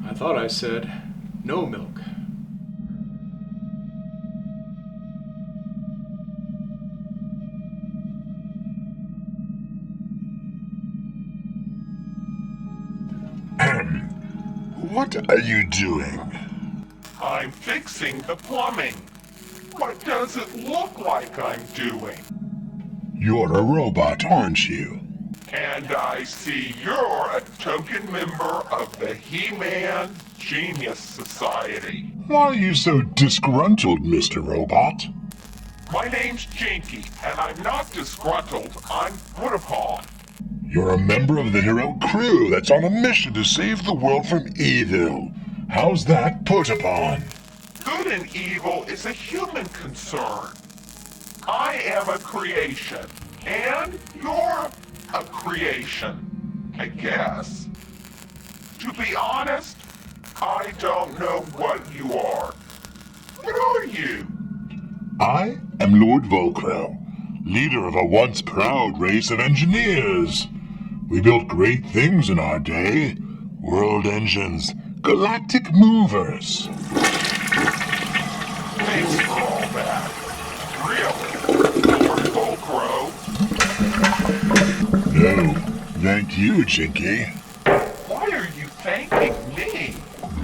I thought I said no milk. What are you doing? I'm fixing the plumbing. What does it look like I'm doing? You're a robot, aren't you? And I see you're a token member of the He-Man Genius Society. Why are you so disgruntled, Mr. Robot? My name's Jinky, and I'm not disgruntled, I'm put upon. You're a member of the hero crew that's on a mission to save the world from evil. How's that put upon? Good and evil is a human concern. I am a creation, and you're a creation, I guess. To be honest, I don't know what you are. What are you? I am Lord Volcro, leader of a once proud race of engineers. We built great things in our day. World engines, galactic movers. Thanks for all that. Really? Lord Volcro? No, thank you, Jinky. Why are you thanking me?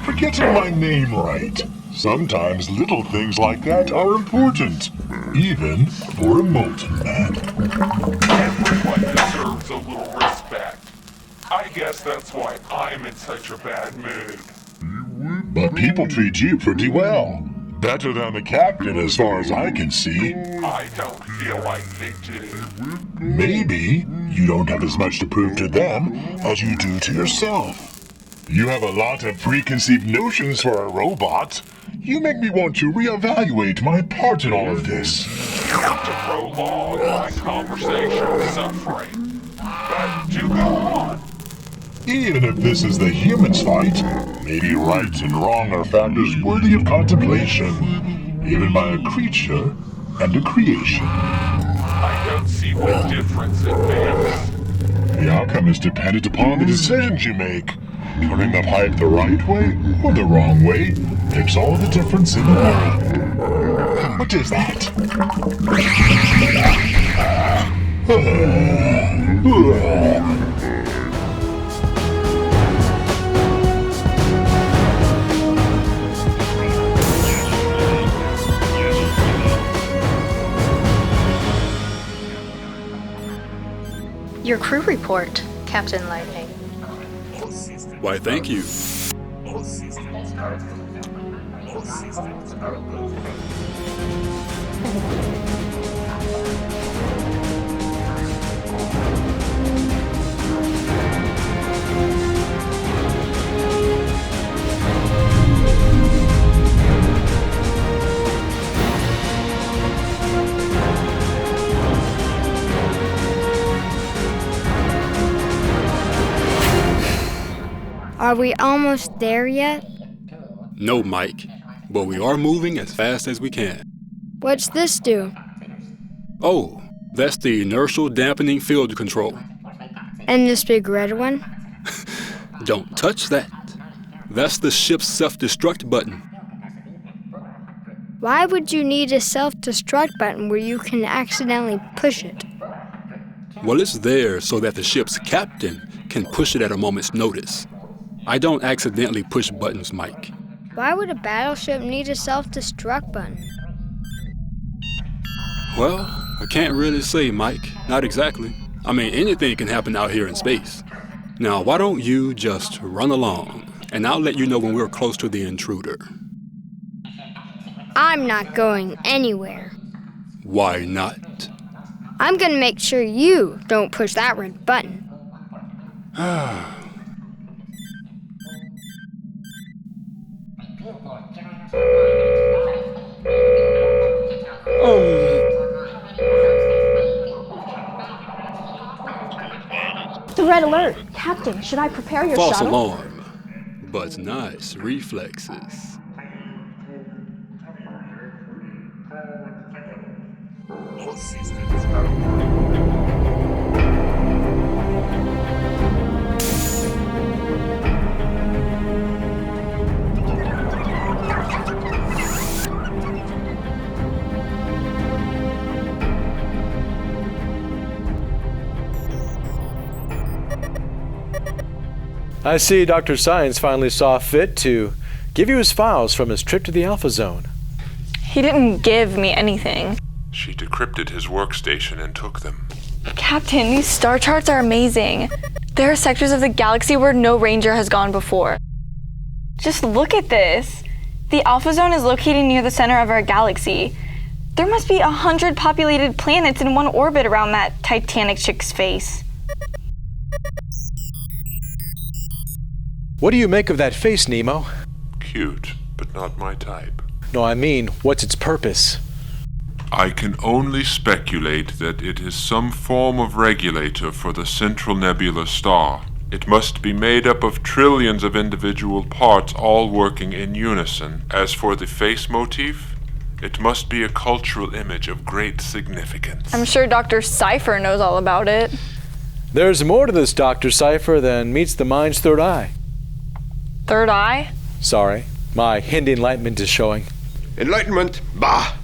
For getting my name right. Sometimes little things like that are important, even for a molten man. Everyone deserves a little respect. I guess that's why I'm in such a bad mood. But people treat you pretty well. Better than the captain as far as I can see. I don't feel like they do. Maybe you don't have as much to prove to them as you do to yourself. You have a lot of preconceived notions for a robot. You make me want to reevaluate my part in all of this. Not to prolong my conversation with suffering, but do go on. Even if this is the human's fight, maybe right and wrong are factors worthy of contemplation, even by a creature and a creation. I don't see what difference it makes. The outcome is dependent upon the decisions you make. Turning the pipe the right way or the wrong way makes all the difference in the world. What is that? Your crew report, Captain Lightning. Why, thank you. Are we almost there yet? No, Mike, but we are moving as fast as we can. What's this do? Oh, that's the inertial dampening field control. And this big red one? Don't touch that. That's the ship's self-destruct button. Why would you need a self-destruct button where you can accidentally push it? Well, it's there so that the ship's captain can push it at a moment's notice. I don't accidentally push buttons, Mike. Why would a battleship need a self-destruct button? Well, I can't really say, Mike. Not exactly. I mean, anything can happen out here in space. Now, why don't you just run along, and I'll let you know when we're close to the intruder. I'm not going anywhere. Why not? I'm gonna make sure you don't push that red button. The red alert! Captain, should I prepare your False shuttle? alarm, but nice reflexes. I see Dr. Science finally saw fit to give you his files from his trip to the Alpha Zone. He didn't give me anything. She decrypted his workstation and took them. Captain, these star charts are amazing. There are sectors of the galaxy where no ranger has gone before. Just look at this. The Alpha Zone is located near the center of our galaxy. There must be 100 populated planets in one orbit around that Titanic chick's face. What do you make of that face, Nemo? Cute, but not my type. No, I mean, what's its purpose? I can only speculate that it is some form of regulator for the central nebula star. It must be made up of trillions of individual parts all working in unison. As for the face motif, it must be a cultural image of great significance. I'm sure Dr. Cyfer knows all about it. There's more to this Dr. Cyfer than meets the mind's third eye. Third eye? Sorry, my Hindi enlightenment is showing. Enlightenment? Bah!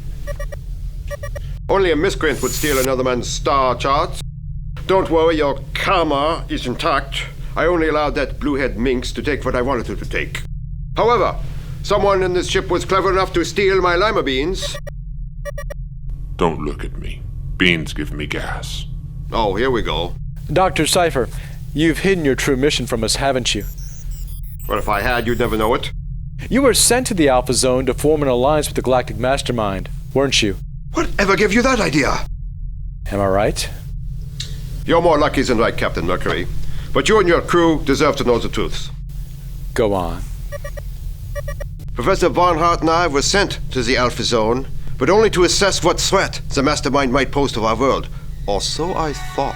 Only a miscreant would steal another man's star charts. Don't worry, your karma is intact. I only allowed that blue-head minx to take what I wanted her to take. However, someone in this ship was clever enough to steal my Lima Beans. Don't look at me. Beans give me gas. Oh, here we go. Dr. Cyfer, you've hidden your true mission from us, haven't you? Well, if I had, you'd never know it. You were sent to the Alpha Zone to form an alliance with the Galactic Mastermind, weren't you? Whatever gave you that idea? Am I right? You're more lucky than right, Captain Mercury. But you and your crew deserve to know the truth. Go on. Professor Barnhart and I were sent to the Alpha Zone, but only to assess what threat the Mastermind might pose to our world. Or so I thought.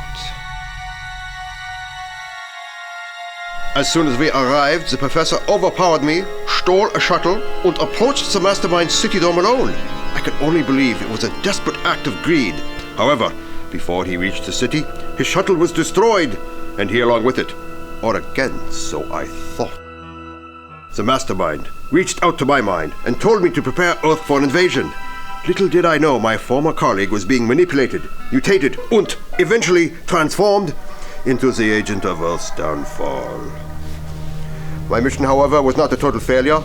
As soon as we arrived, the professor overpowered me, stole a shuttle, and approached the Mastermind's city dome alone. I could only believe it was a desperate act of greed. However, before he reached the city, his shuttle was destroyed, and he along with it. or again, so I thought. The mastermind reached out to my mind and told me to prepare Earth for an invasion. Little did I know my former colleague was being manipulated, mutated, and eventually transformed into the agent of Earth's downfall. My mission, however, was not a total failure.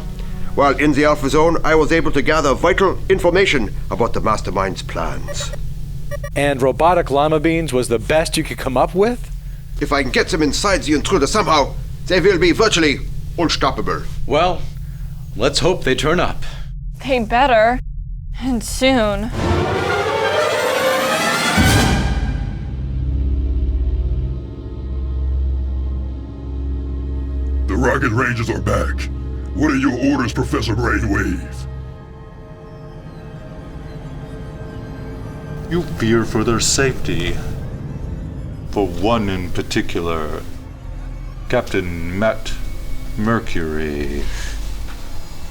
While in the Alpha Zone, I was able to gather vital information about the mastermind's plans. And robotic Lima Beans was the best you could come up with? If I can get them inside the intruder somehow, they will be virtually unstoppable. Well, let's hope they turn up. They better. And soon. The Rocket Rangers are back. What are your orders, Professor Brainwave? You fear for their safety. For one in particular, Captain Matt Mercury.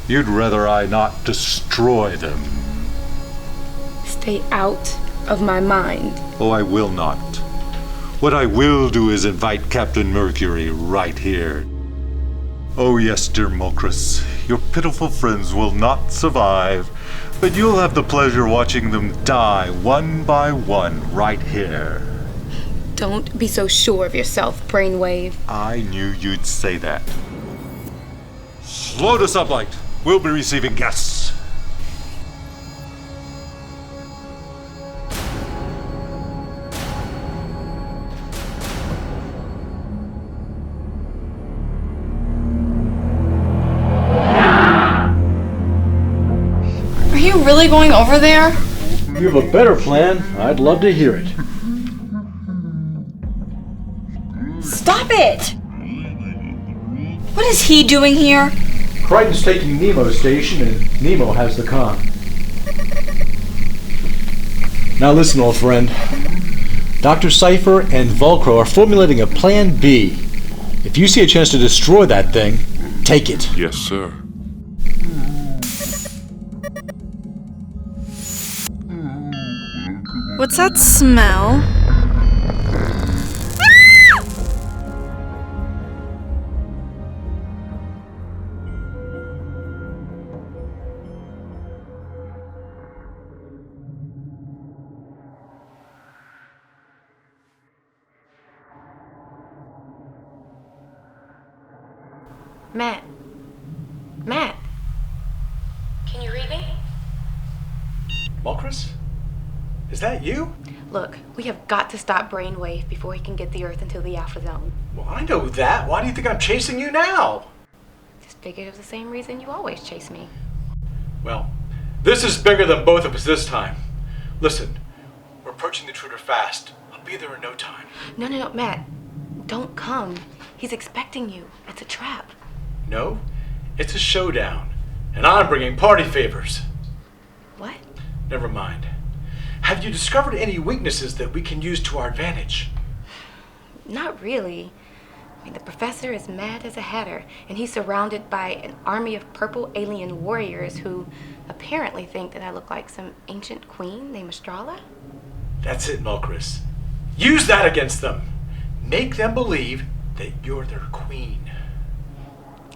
You'd rather I not destroy them. Stay out of my mind. Oh, I will not. What I will do is invite Captain Mercury right here. Oh yes, dear Mulkress, your pitiful friends will not survive, but you'll have the pleasure watching them die one by one right here. Don't be so sure of yourself, Brainwave. I knew you'd say that. Slow to sublight. We'll be receiving guests. Are you really going over there? If you have a better plan, I'd love to hear it. Stop it! What is he doing here? Crichton's taking Nemo's station, and Nemo has the con. Now listen, old friend. Dr. Cypher and Vulcro are formulating a Plan B. If you see a chance to destroy that thing, take it. Yes, sir. What's that smell? Matt. Matt. Can you read me? Mulkress? Is that you? Look, we have got to stop Brainwave before he can get the Earth into the Alpha Zone. Well, I know that. Why do you think I'm chasing you now? Just figured it was the same reason you always chase me. Well, this is bigger than both of us this time. Listen, we're approaching the intruder fast. I'll be there in no time. No, Matt. Don't come. He's expecting you. It's a trap. No, it's a showdown. And I'm bringing party favors. What? Never mind. Have you discovered any weaknesses that we can use to our advantage? Not really. I mean, the professor is mad as a hatter, and he's surrounded by an army of purple alien warriors who apparently think that I look like some ancient queen named Estrella. That's it, Mulkress. Use that against them. Make them believe that you're their queen.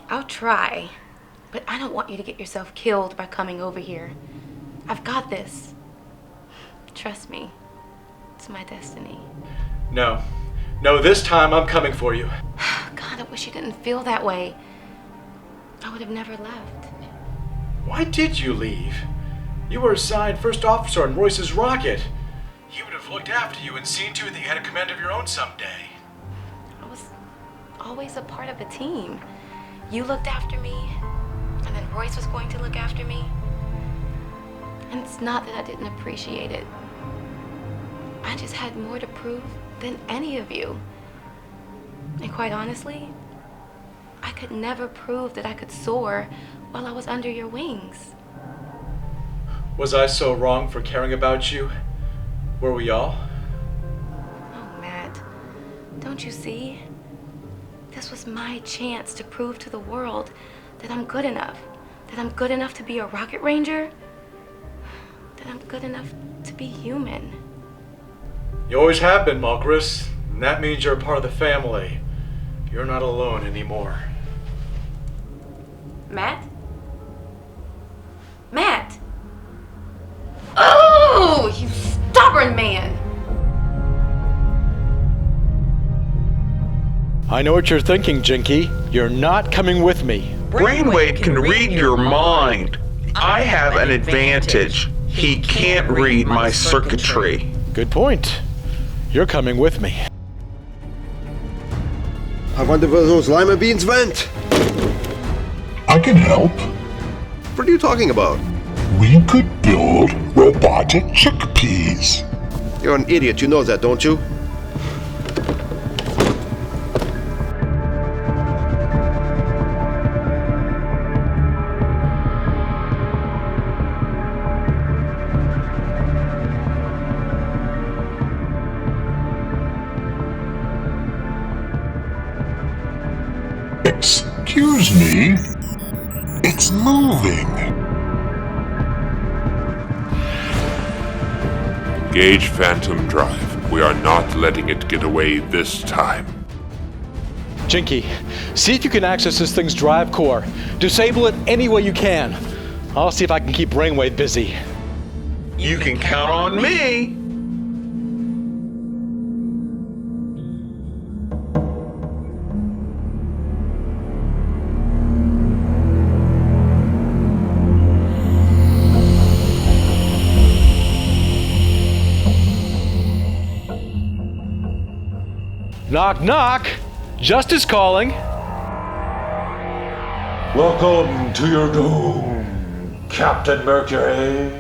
I'll try, but I don't want you to get yourself killed by coming over here. I've got this. Trust me, it's my destiny. No, this time I'm coming for you. God, I wish you didn't feel that way. I would have never left. Why did you leave? You were assigned first officer on Royce's rocket. He would have looked after you and seen to it that you had a command of your own someday. I was always a part of a team. You looked after me, and then Royce was going to look after me. And it's not that I didn't appreciate it. I just had more to prove than any of you. And quite honestly, I could never prove that I could soar while I was under your wings. Was I so wrong for caring about you? Were we all? Oh, Matt, don't you see? This was my chance to prove to the world that I'm good enough. That I'm good enough to be a rocket ranger. That I'm good enough to be human. You always have been, Mulkress, and that means you're a part of the family. You're not alone anymore. Matt? Matt! Oh, you stubborn man! I know what you're thinking, Jinky. You're not coming with me. Brainwave can read your mind. I have an advantage. He can't read my circuitry. Good point. You're coming with me. I wonder where those Lima Beans went. I can help. What are you talking about? We could build robotic chickpeas. You're an idiot, you know that, don't you? Excuse me? It's moving. Engage Phantom Drive. We are not letting it get away this time. Jinky, see if you can access this thing's drive core. Disable it any way you can. I'll see if I can keep Brainwave busy. You can count on me. Knock, knock! Justice calling. Welcome to your doom, Captain Mercury.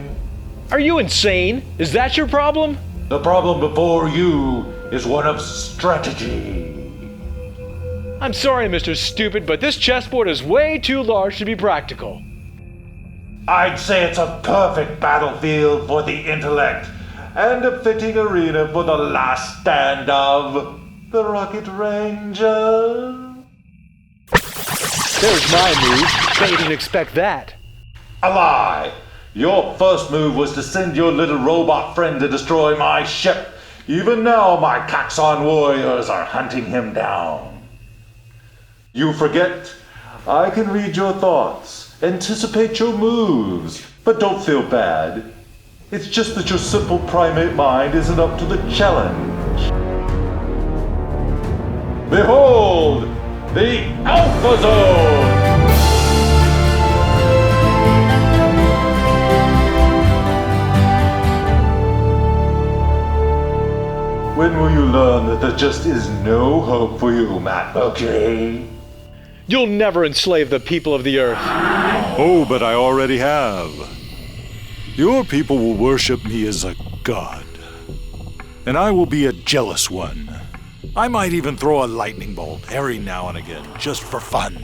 Are you insane? Is that your problem? The problem before you is one of strategy. I'm sorry, Mr. Stupid, but this chessboard is way too large to be practical. I'd say it's a perfect battlefield for the intellect and a fitting arena for the last stand of the Rocket Ranger. There's my move. Bet you didn't expect that. A lie. Your first move was to send your little robot friend to destroy my ship. Even now, my Kaxon warriors are hunting him down. You forget, I can read your thoughts, anticipate your moves, but don't feel bad. It's just that your simple primate mind isn't up to the challenge. Behold, the Alpha Zone! When will you learn that there just is no hope for you, Matt Mercury? You'll never enslave the people of the Earth. Oh, but I already have. Your people will worship me as a god. And I will be a jealous one. I might even throw a lightning bolt every now and again, just for fun.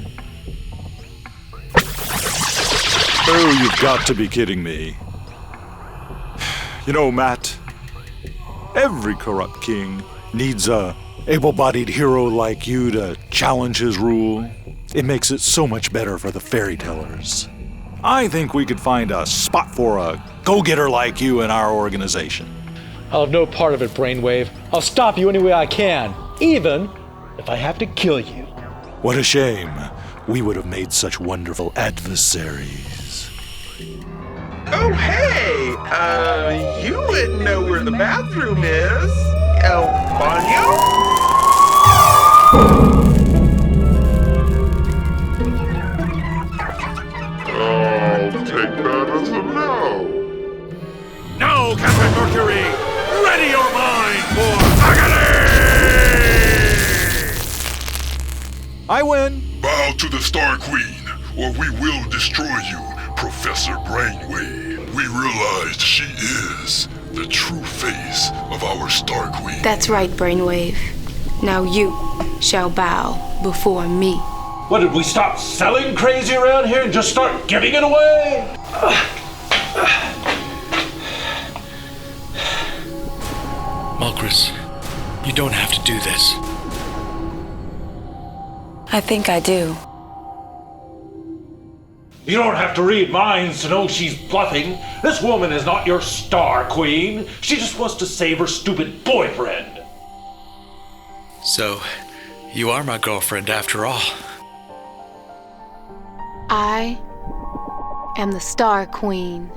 Oh, you've got to be kidding me. You know, Matt, every corrupt king needs a able-bodied hero like you to challenge his rule. It makes it so much better for the fairy tellers. I think we could find a spot for a go-getter like you in our organization. I'll have no part of it, Brainwave. I'll stop you any way I can, even if I have to kill you. What a shame. We would have made such wonderful adversaries. Oh, hey! You wouldn't know where the bathroom is. El baño? I'll take that as a no. No, Captain Mercury! Ready your mind for agony! I win. Bow to the Star Queen, or we will destroy you, Professor Brainwave. We realized she is the true face of our Star Queen. That's right, Brainwave. Now you shall bow before me. What, did we stop selling crazy around here and just start giving it away? Mulkress, you don't have to do this. I think I do. You don't have to read minds to know she's bluffing. This woman is not your Star Queen. She just wants to save her stupid boyfriend. So, You are my girlfriend after all. I am the Star Queen.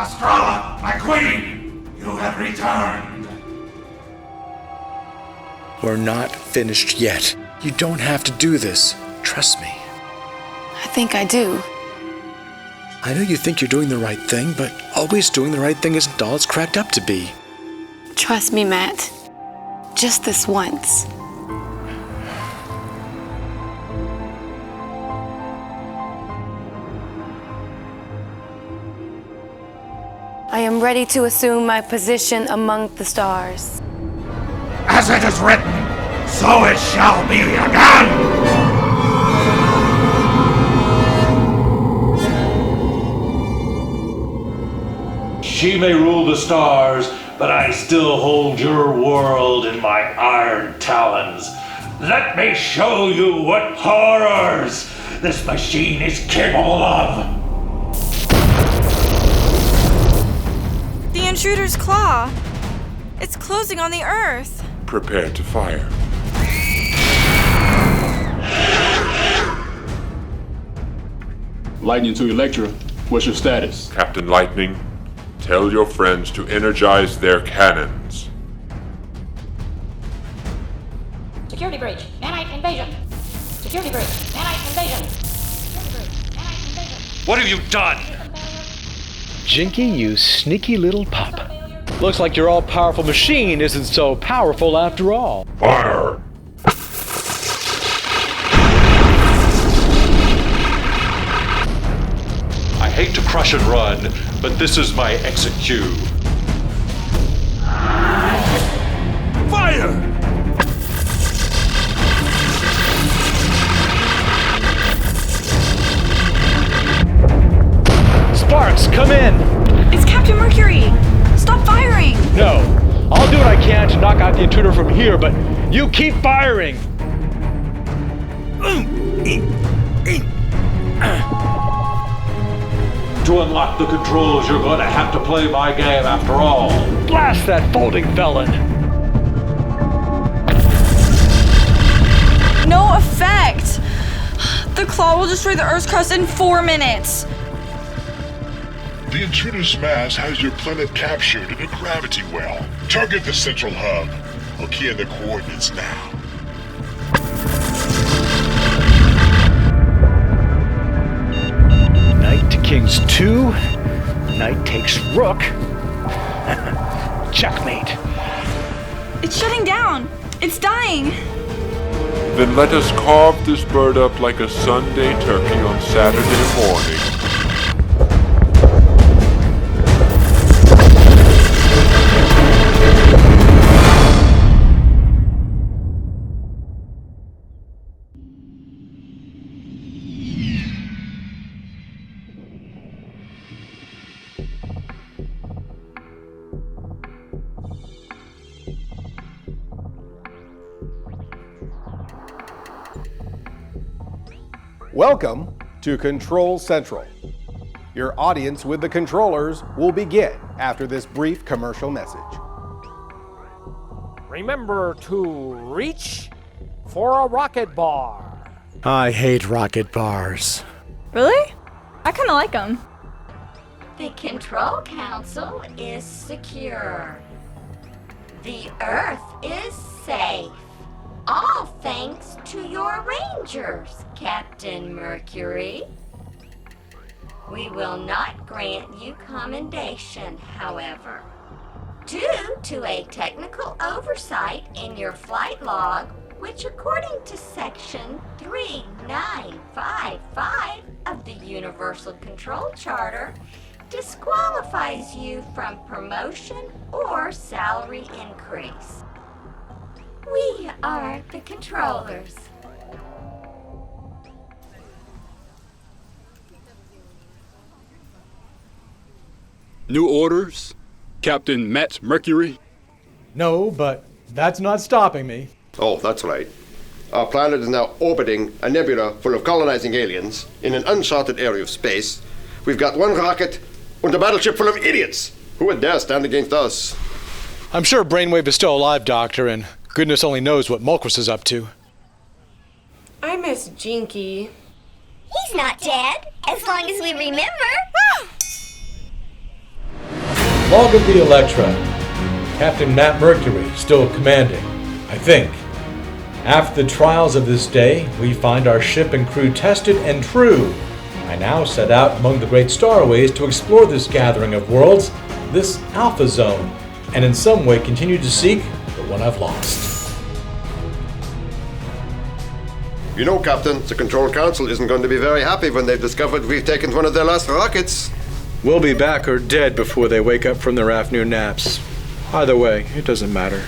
Estrella, my queen, you have returned. We're not finished yet. You don't have to do this. Trust me. I think I do. I know you think you're doing the right thing, but always doing the right thing isn't all it's cracked up to be. Trust me, Matt. Just this once. I am ready to assume my position among the stars. As it is written, so it shall be again! She may rule the stars, but I still hold your world in my iron talons. Let me show you what horrors this machine is capable of! The intruder's claw. It's closing on the Earth. Prepare to fire. Lightning to Electra, what's your status? Captain Lightning, tell your friends to energize their cannons. Security breach. Nanite invasion. Security breach. Nanite invasion. What have you done? Jinky, you sneaky little pup. Looks like your all-powerful machine isn't so powerful after all. Fire! I hate to crush and run, but this is my execute. Fire! Sparks, come in! It's Captain Mercury! Stop firing! No, I'll do what I can to knock out the intruder from here, but you keep firing! To unlock the controls, you're going to have to play my game after all. Blast that folding felon! No effect! The claw will destroy the Earth's crust in 4 minutes. The intruder's mass has your planet captured in a gravity well. Target the central hub. I'll key in the coordinates now. Knight to King's 2. Knight takes Rook. Checkmate. It's shutting down. It's dying. Then let us carve this bird up like a Sunday turkey on Saturday morning. Welcome to Control Central. Your audience with the controllers will begin after this brief commercial message. Remember to reach for a rocket bar. I hate rocket bars. Really? I kind of like them. The Control Council is secure. The Earth is safe. All thanks to your Rangers, Captain Mercury. We will not grant you commendation, however, due to a technical oversight in your flight log, which according to Section 3955 of the Universal Control Charter, disqualifies you from promotion or salary increase. We are the controllers. New orders? Captain Matt Mercury? No, but that's not stopping me. Oh, that's right. Our planet is now orbiting a nebula full of colonizing aliens in an uncharted area of space. We've got one rocket and a battleship full of idiots. Who would dare stand against us? I'm sure Brainwave is still alive, Doctor, and goodness only knows what Mulkress is up to. I miss Jinky. He's not dead, as long as we remember. Log of the Electra. Captain Matt Mercury, still commanding, I think. After the trials of this day, we find our ship and crew tested and true. I now set out among the great starways to explore this gathering of worlds, this Alpha Zone, and in some way continue to seek the one I've lost. You know, Captain, the Control Council isn't going to be very happy when they've discovered we've taken one of their last rockets. We'll be back or dead before they wake up from their afternoon naps. Either way, it doesn't matter.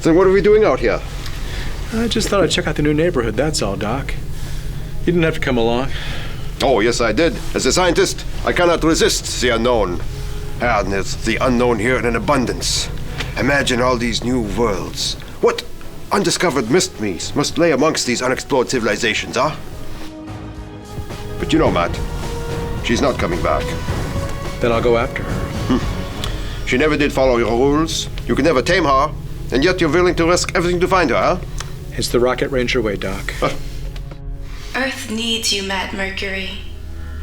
Then what are we doing out here? I just thought I'd check out the new neighborhood, that's all, Doc. You didn't have to come along. Oh, yes, I did. As a scientist, I cannot resist the unknown. And there's the unknown here in abundance. Imagine all these new worlds. What undiscovered mysteries must lay amongst these unexplored civilizations, huh? But you know, Matt, she's not coming back. Then I'll go after her. She never did follow your rules. You could never tame her, and yet you're willing to risk everything to find her, huh? It's the Rocket Ranger way, Doc. Earth needs you, Matt Mercury.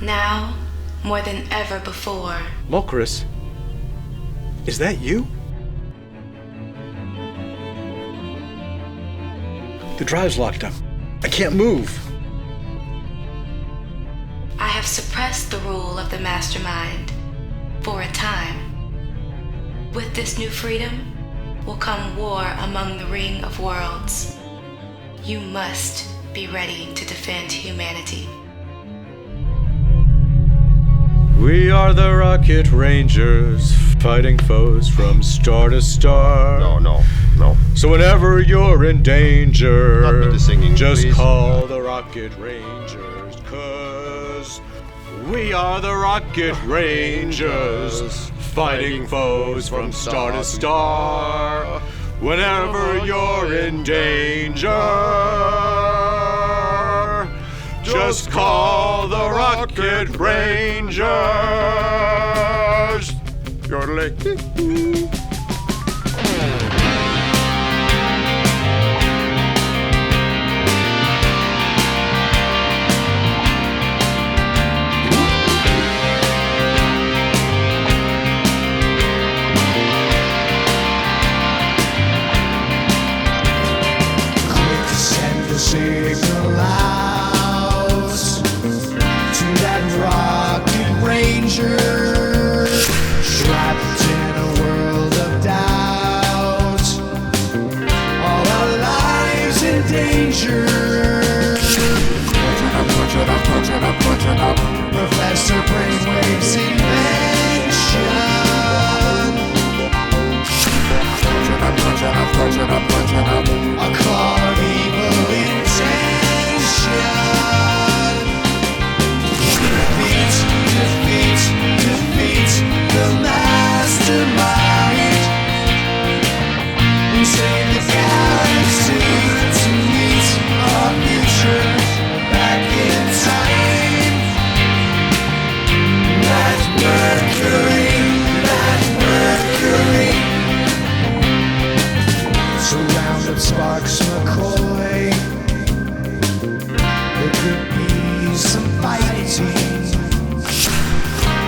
Now, more than ever before. Mulkress? Is that you? The drive's locked up. I can't move. I have suppressed the rule of the mastermind for a time. With this new freedom will come war among the Ring of Worlds. You must be ready to defend humanity. We are the Rocket Rangers, fighting foes from star to star. No. So whenever you're in danger, Not with the singing, just please. call the Rocket Rangers, 'cause we are the Rocket Rangers, fighting foes from star to star. Whenever you're in danger, just call the Rocket Rangers. Yodeling. Signal out to that Rocket Ranger, trapped in a world of doubt, all our lives in danger. Put up, Professor Brainwave's invention. A claw of evil intention. Defeat the mastermind. And save the galaxy to meet our future back in time. Matt Mercury. So round up Sparks McCoy. There could be some fighting.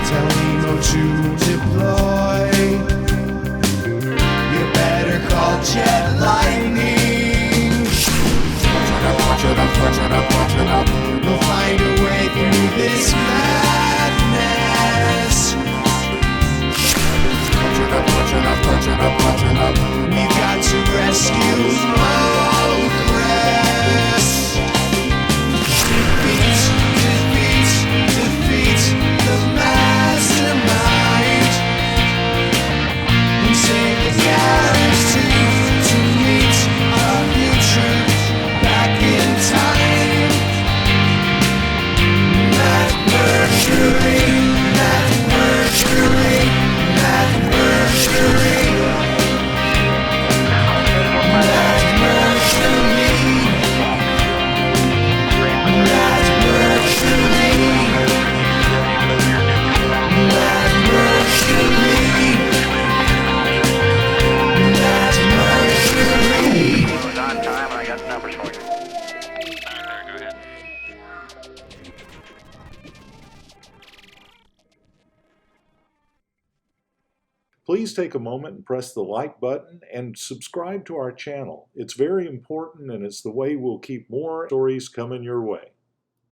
Tell Nemo to deploy. You better call Jet Lightning. We'll find a way through this madness. We've got to rescue Mulkress. Defeat the mastermind. Please take a moment and press the like button and subscribe to our channel. It's very important and it's the way we'll keep more stories coming your way.